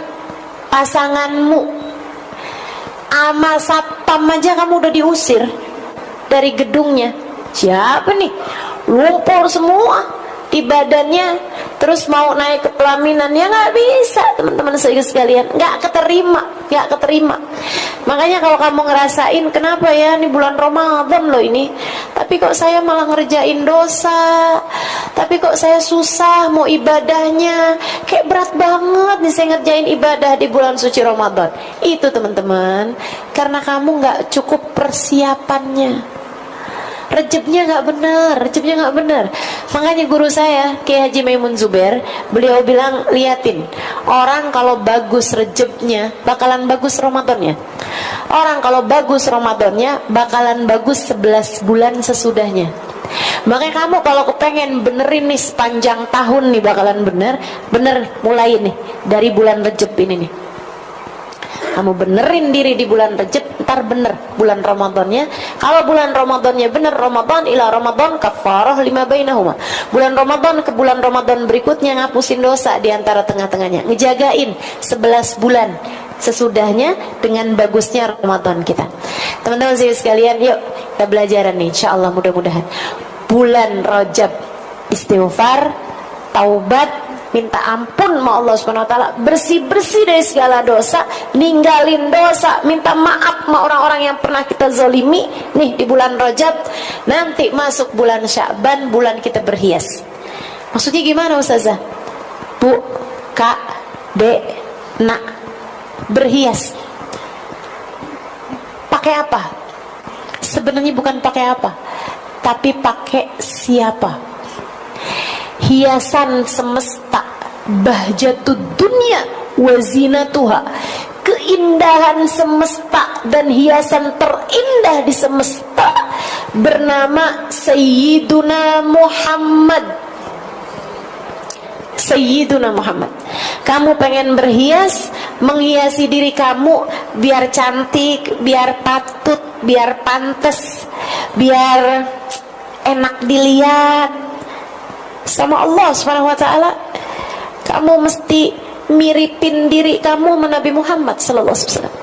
pasanganmu, ama satpam aja kamu udah diusir dari gedungnya. Siapa nih? Lumpur semua di badannya, terus mau naik ke pelaminan, ya nggak bisa, teman-teman sekalian, nggak keterima. Makanya kalau kamu ngerasain kenapa ya ini bulan Ramadan loh ini, tapi kok saya malah ngerjain dosa, tapi kok saya susah mau ibadahnya, kayak berat banget nih saya ngerjain ibadah di bulan suci Ramadan. Itu teman-teman, karena kamu nggak cukup persiapannya. Rejebnya nggak benar. Makanya guru saya Kiai Haji Maimun Zubair, beliau bilang, liatin orang kalau bagus rejebnya bakalan bagus Ramadannya. Orang kalau bagus Ramadannya bakalan bagus 11 bulan sesudahnya. Makanya kamu kalau kepengen benerin nih sepanjang tahun nih bakalan bener mulai nih dari bulan Rejeb ini nih. Kamu benerin diri di bulan Rejab, ntar bener bulan Ramadannya. Kalau bulan Ramadannya bener, Ramadan ila Ramadan kafarah lima bainahuma. Bulan Ramadan ke bulan Ramadan berikutnya ngapusin dosa di antara tengah-tengahnya. Ngejagain 11 bulan sesudahnya dengan bagusnya Ramadan kita. Teman-teman sekalian, yuk kita belajaran nih, insyaallah mudah-mudahan. Bulan Rajab istighfar, taubat, minta ampun sama Allah Subhanahu wa taala, bersih-bersih dari segala dosa, ninggalin dosa, minta maaf sama orang-orang yang pernah kita zalimi nih di bulan Rajab. Nanti masuk bulan Sya'ban, bulan kita berhias. Maksudnya gimana Ustazah? Bu, Kak, Dek, Nak, berhias. Pakai apa? Sebenarnya bukan pakai apa, tapi pakai siapa? Hiasan semesta, bahjatud dunia wazinatuha, keindahan semesta dan hiasan terindah di semesta bernama Sayyiduna Muhammad. Sayyiduna Muhammad. Kamu pengen berhias, menghiasi diri kamu biar cantik, biar patut, biar pantas, biar enak dilihat sama Allah Subhanahu wa taala. Kamu mesti miripin diri kamu sama Nabi Muhammad sallallahu alaihi wasallam.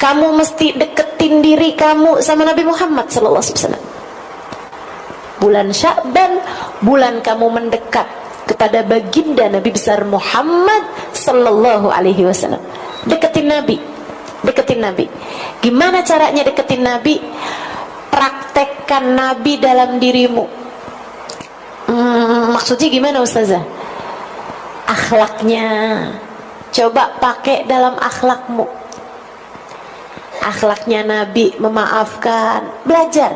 Kamu mesti deketin diri kamu sama Nabi Muhammad sallallahu alaihi wasallam. Bulan Sya'ban, bulan kamu mendekat kepada baginda Nabi besar Muhammad sallallahu alaihi wasallam. Deketin Nabi. Gimana caranya deketin Nabi? Praktekkan Nabi dalam dirimu. Maksudnya gimana Ustazah? Akhlaknya coba pakai dalam akhlakmu. Akhlaknya Nabi memaafkan, belajar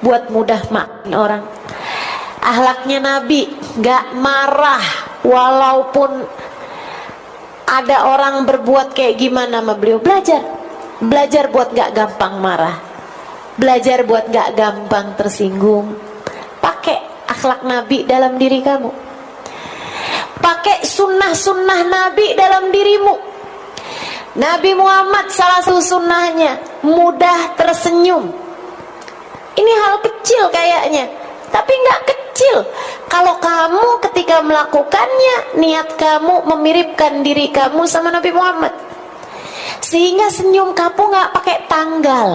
buat mudah maafin orang. Akhlaknya Nabi gak marah walaupun ada orang berbuat kayak gimana sama beliau. Belajar buat gak gampang marah, belajar buat gak gampang tersinggung. Pakai akhlak Nabi dalam diri kamu. Pakai sunnah-sunnah Nabi dalam dirimu. Nabi Muhammad salah satu sunnahnya mudah tersenyum. Ini hal kecil kayaknya, tapi nggak kecil. Kalau kamu ketika melakukannya, niat kamu memiripkan diri kamu sama Nabi Muhammad, sehingga senyum kamu nggak pakai tanggal.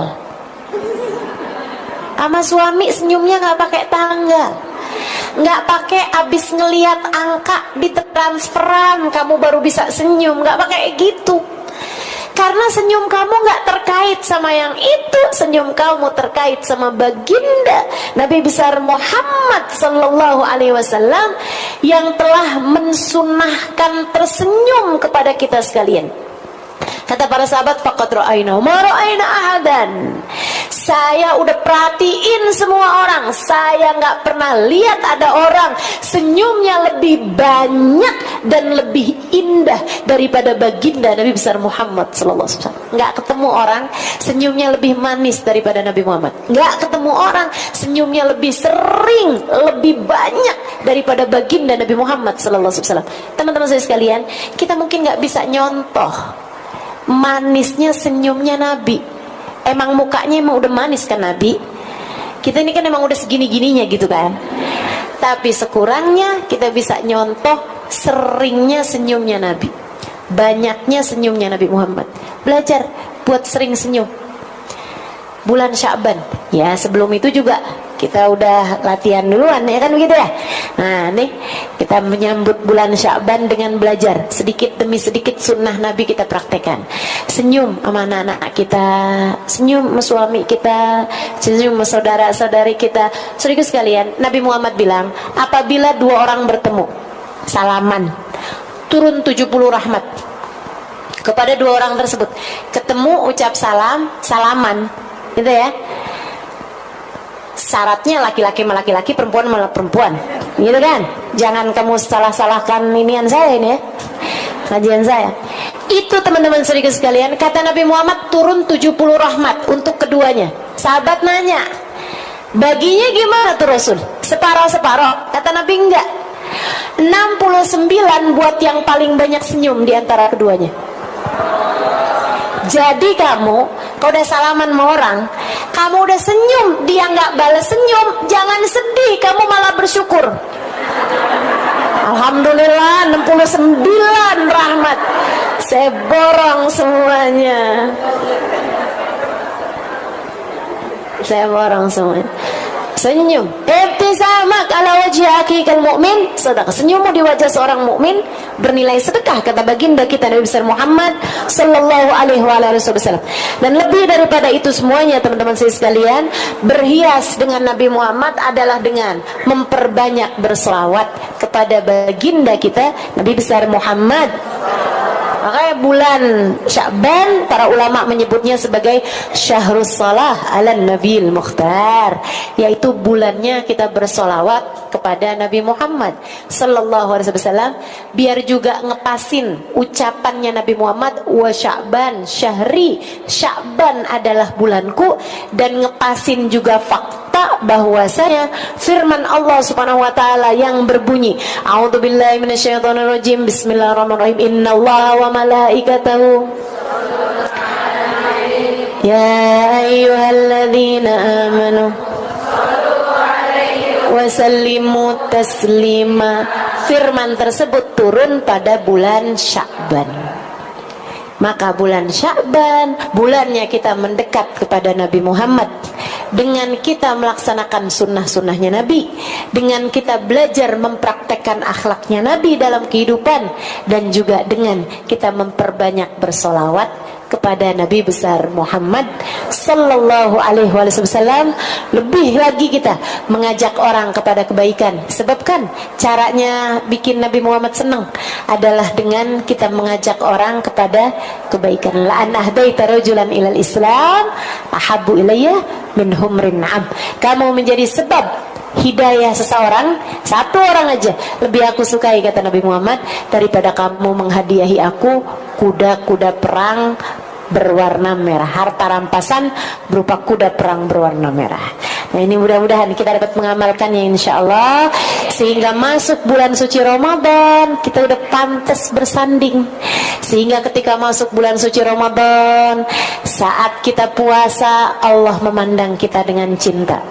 Sama suami senyumnya nggak pakai tanggal, nggak pakai abis ngelihat angka di transferan kamu baru bisa senyum, nggak pakai gitu. Karena senyum kamu nggak terkait sama yang itu, senyum kamu terkait sama baginda Nabi besar Muhammad sallallahu alaihi wasallam yang telah mensunnahkan tersenyum kepada kita sekalian. Kata para sahabat, faqad ra'ayna ma ra'ayna ahadan. Saya udah perhatiin semua orang, saya nggak pernah lihat ada orang senyumnya lebih banyak dan lebih indah daripada baginda Nabi besar Muhammad sallallahu alaihi wasallam. Enggak ketemu orang senyumnya lebih manis daripada Nabi Muhammad. Enggak ketemu orang senyumnya lebih sering, lebih banyak daripada baginda Nabi Muhammad sallallahu alaihi wasallam. Teman-teman saya sekalian, kita mungkin enggak bisa nyontoh manisnya senyumnya Nabi. Emang mukanya emang udah manis kan Nabi? Kita ini kan emang udah segini-gininya gitu kan. Tapi sekurangnya kita bisa nyontoh seringnya senyumnya Nabi, banyaknya senyumnya Nabi Muhammad. Belajar buat sering senyum. Bulan Sya'ban, ya sebelum itu juga kita udah latihan duluan ya kan begitu ya. Nah nih kita menyambut bulan Sya'ban dengan belajar sedikit demi sedikit sunnah Nabi kita praktekkan. Senyum sama anak-anak kita, senyum sama suami kita, senyum sama saudara-saudari kita. Saudara sekalian, Nabi Muhammad bilang apabila dua orang bertemu salaman, turun 70 rahmat kepada dua orang tersebut. Ketemu ucap salam, salaman gitu ya. Syaratnya laki-laki sama laki-laki, perempuan sama perempuan gitu kan. Jangan kamu salah-salahkan inian saya ini ya, kajian saya. Itu teman-teman saudara sekalian, kata Nabi Muhammad turun 70 rahmat untuk keduanya. Sahabat nanya, baginya gimana tuh Rasul? Separoh-separoh? Kata Nabi enggak, 69 buat yang paling banyak senyum di antara keduanya. Jadi kamu kalau udah salaman sama orang, kamu udah senyum, dia nggak balas senyum, jangan sedih, kamu malah bersyukur. Alhamdulillah 69 rahmat, saya borong semuanya. Saya borong semuanya. Senyum. Ibtisamak ala wajhi akikal mu'min. Sedekah. Senyummu di wajah seorang mukmin bernilai sedekah, kata baginda kita Nabi besar Muhammad sallallahu alaihi wasallam. Dan lebih daripada itu semuanya teman-teman saya sekalian, berhias dengan Nabi Muhammad adalah dengan memperbanyak berselawat kepada baginda kita Nabi besar Muhammad. Makanya bulan Sya'ban para ulama menyebutnya sebagai Syahrus Salah ala Nabil Mukhtar, yaitu bulannya kita bersolawat kepada Nabi Muhammad sallallahu alaihi wasallam, biar juga ngepasin ucapannya Nabi Muhammad, wa Sya'ban syahri, Sya'ban adalah bulanku, dan ngepasin juga fakta bahwasanya firman Allah Subhanahu wa taala yang berbunyi, a'udzubillahi minasyaitonirrajim, bismillahirrahmanirrahim, innallaha wa malaikatahu ya ayyuhalladzina amanu wa sallimu taslima. Firman tersebut turun pada bulan Sya'ban. Maka bulan Sya'ban, bulannya kita mendekat kepada Nabi Muhammad, dengan kita melaksanakan sunnah-sunnahnya Nabi, dengan kita belajar mempraktekkan akhlaknya Nabi dalam kehidupan, dan juga dengan kita memperbanyak bersolawat kepada Nabi besar Muhammad sallallahu alaihi wasallam. Lebih lagi kita mengajak orang kepada kebaikan, sebab kan caranya bikin Nabi Muhammad senang adalah dengan kita mengajak orang kepada kebaikan. La an ahdaita rajulan ilal Islam ahabbu ilayya min humrin na'am. Kamu menjadi sebab hidayah seseorang, satu orang aja lebih aku sukai, kata Nabi Muhammad, daripada kamu menghadiahi aku kuda-kuda perang berwarna merah, harta rampasan berupa kuda perang berwarna merah. Nah ini mudah-mudahan kita dapat mengamalkannya insya Allah, sehingga masuk bulan suci Ramadan kita udah pantas bersanding. Sehingga ketika masuk bulan suci Ramadan, saat kita puasa, Allah memandang kita dengan cinta.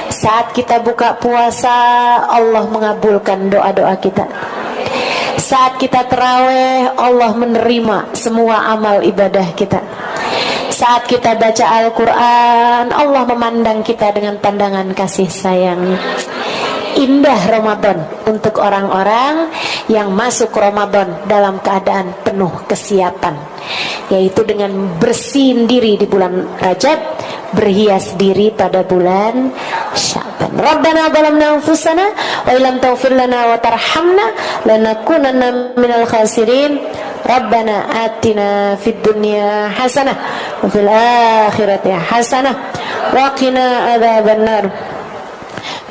Saat kita buka puasa, Allah mengabulkan doa-doa kita. Saat kita terawih, Allah menerima semua amal ibadah kita. Saat kita baca Al-Quran, Allah memandang kita dengan pandangan kasih sayang. Indah Ramadan untuk orang-orang yang masuk Ramadan dalam keadaan penuh kesiapan, yaitu dengan bersihin diri di bulan Rajab, berhias diri pada bulan Sya'ban. Rabbana zalamna anfusana wa illam taghfir lana wa tarhamna lanakunanna minal khasirin. Rabbana atina fid dunya hasanah wa fil akhirati hasanah wa qina adzabannar.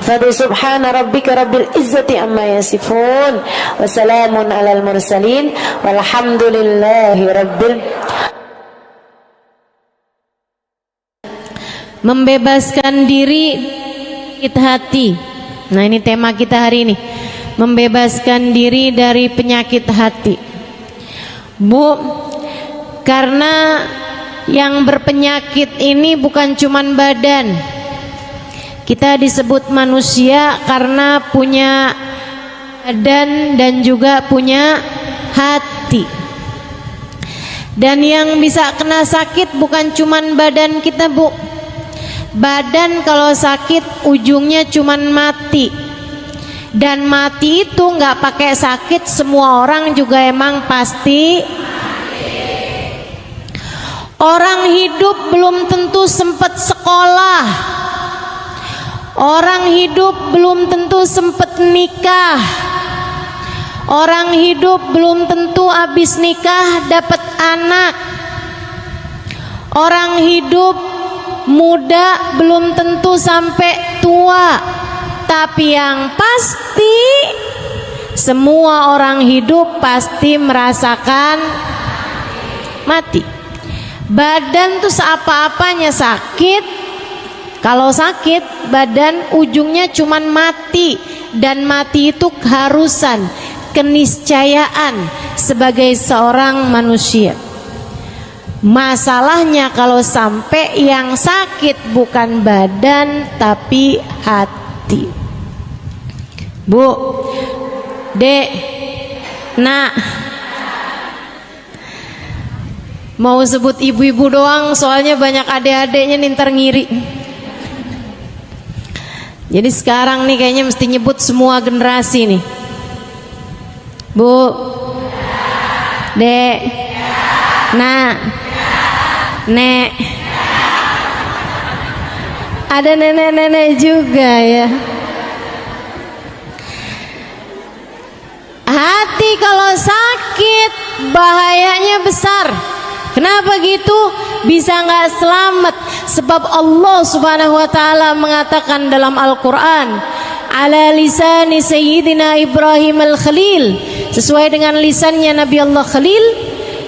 Subhana rabbika rabbil izzati amma yasifun wa salamun alal mursalin walhamdulillahi rabbil.
Membebaskan diri penyakit hati. Nah, ini tema kita hari ini. Membebaskan diri dari penyakit hati. Bu, karena yang berpenyakit ini bukan cuman badan. Kita disebut manusia karena punya badan dan juga punya hati. Dan yang bisa kena sakit bukan cuman badan kita, Bu. Badan kalau sakit ujungnya cuman mati. Dan mati itu nggak pakai sakit, semua orang juga emang pasti. Orang hidup belum tentu sempat sekolah. Orang hidup belum tentu sempat nikah. Orang hidup belum tentu habis nikah dapat anak. Orang hidup muda belum tentu sampai tua. Tapi yang pasti semua orang hidup pasti merasakan mati. Badan tuh seapa-apanya sakit. Kalau sakit badan ujungnya cuman mati. Dan mati itu keharusan, keniscayaan sebagai seorang manusia. Masalahnya kalau sampai yang sakit bukan badan tapi hati. Bu, Dek, Nak, mau sebut ibu-ibu doang soalnya banyak adik-adiknya nih ntar ngiri. Jadi sekarang nih kayaknya mesti nyebut semua generasi nih. Bu, Dek, Nak, Nek. Ada nenek-nenek juga ya. Hati kalau sakit bahayanya besar. Kenapa gitu? Bisa nggak selamat? Sebab Allah Subhanahu wa taala mengatakan dalam Al-Qur'an, ala lisani sayyidina Ibrahim al-Khalil, sesuai dengan lisannya Nabi Allah Khalil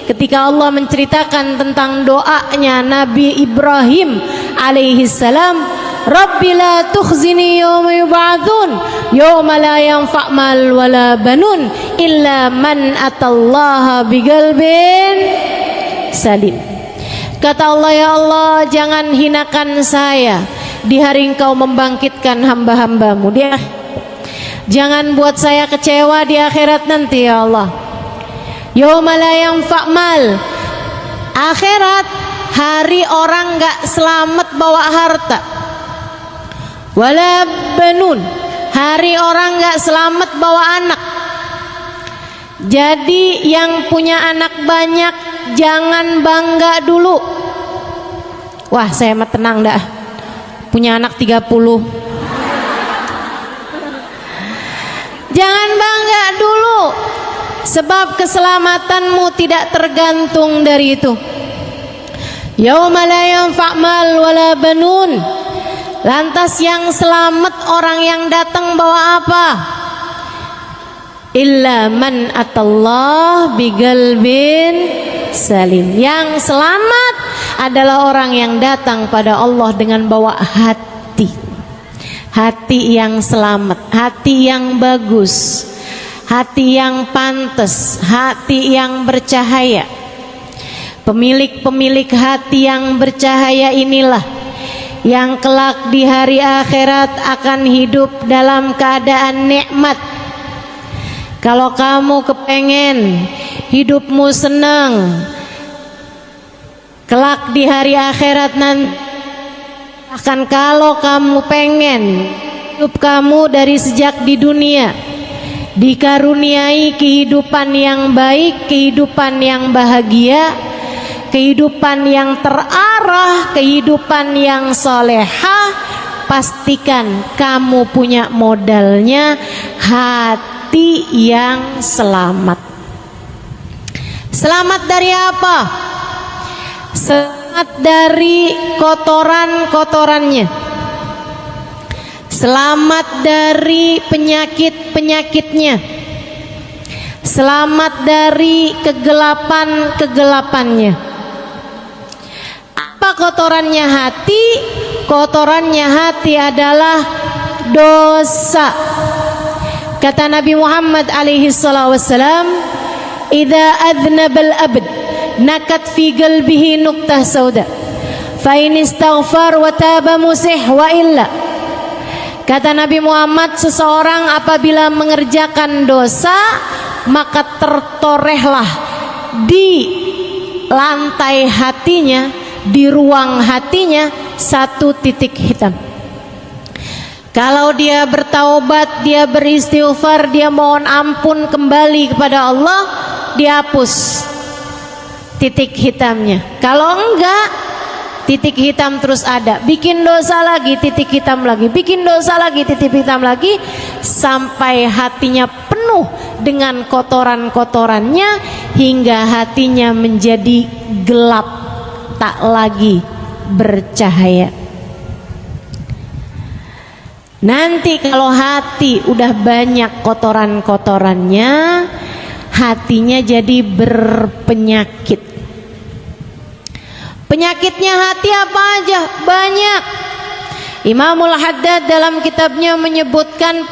ketika Allah menceritakan tentang doanya Nabi Ibrahim alaihi salam, Rabbi la tukhzini yawma yub'atsun yawma la yanfa' mal wala banun illa man atallaha biqalbin salim. Kata Allah, ya Allah, jangan hinakan saya di hari Engkau membangkitkan hamba-hambamu. Jangan buat saya kecewa di akhirat nanti, ya Allah. Yauma la yanfa' mal. Akhirat, hari orang gak selamat bawa harta. Wala banun, hari orang gak selamat bawa anak. Jadi yang punya anak banyak jangan bangga dulu. Wah, saya mah tenang dah, punya anak 30. Jangan bangga dulu, sebab keselamatanmu tidak tergantung dari itu. Yauma la yanfa' mal wala banun. Lantas yang selamat orang yang datang bawa apa? Illa man atallah biqalbin salim. Yang selamat adalah orang yang datang pada Allah dengan bawa hati. Hati yang selamat, hati yang bagus, hati yang pantas, hati yang bercahaya. Pemilik-pemilik hati yang bercahaya inilah yang kelak di hari akhirat akan hidup dalam keadaan nikmat. Kalau kamu kepengen hidupmu senang, kelak di hari akhirat nanti akan, kalau kamu pengen hidup kamu dari sejak di dunia dikaruniai kehidupan yang baik, kehidupan yang bahagia, kehidupan yang terarah, kehidupan yang solehah, pastikan kamu punya modalnya hati yang selamat. Selamat dari apa? Selamat dari kotoran-kotorannya. selamat dari penyakit-penyakitnya, selamat dari kegelapan-kegelapannya. Apa kotorannya hati? Kotorannya hati adalah dosa. Kata Nabi Muhammad alaihi salatu wassalam, "Idza adnabal abd nakat fi qalbihi nuqtah sauda, fa in istaghfar wa taba musih wa illa." Kata Nabi Muhammad, seseorang apabila mengerjakan dosa, maka tertorehlah di lantai hatinya, di ruang hatinya satu titik hitam. Kalau dia bertaubat, dia beristighfar, dia mohon ampun kembali kepada Allah, dihapus titik hitamnya. Kalau enggak, titik hitam terus ada. Bikin dosa lagi, titik hitam lagi. Bikin dosa lagi, titik hitam lagi, sampai hatinya penuh dengan kotoran-kotorannya, hingga hatinya menjadi gelap, tak lagi bercahaya. Nanti kalau hati udah banyak kotoran-kotorannya, hatinya jadi berpenyakit. Penyakitnya hati apa aja? Banyak. Imamul Haddad dalam kitabnya menyebutkan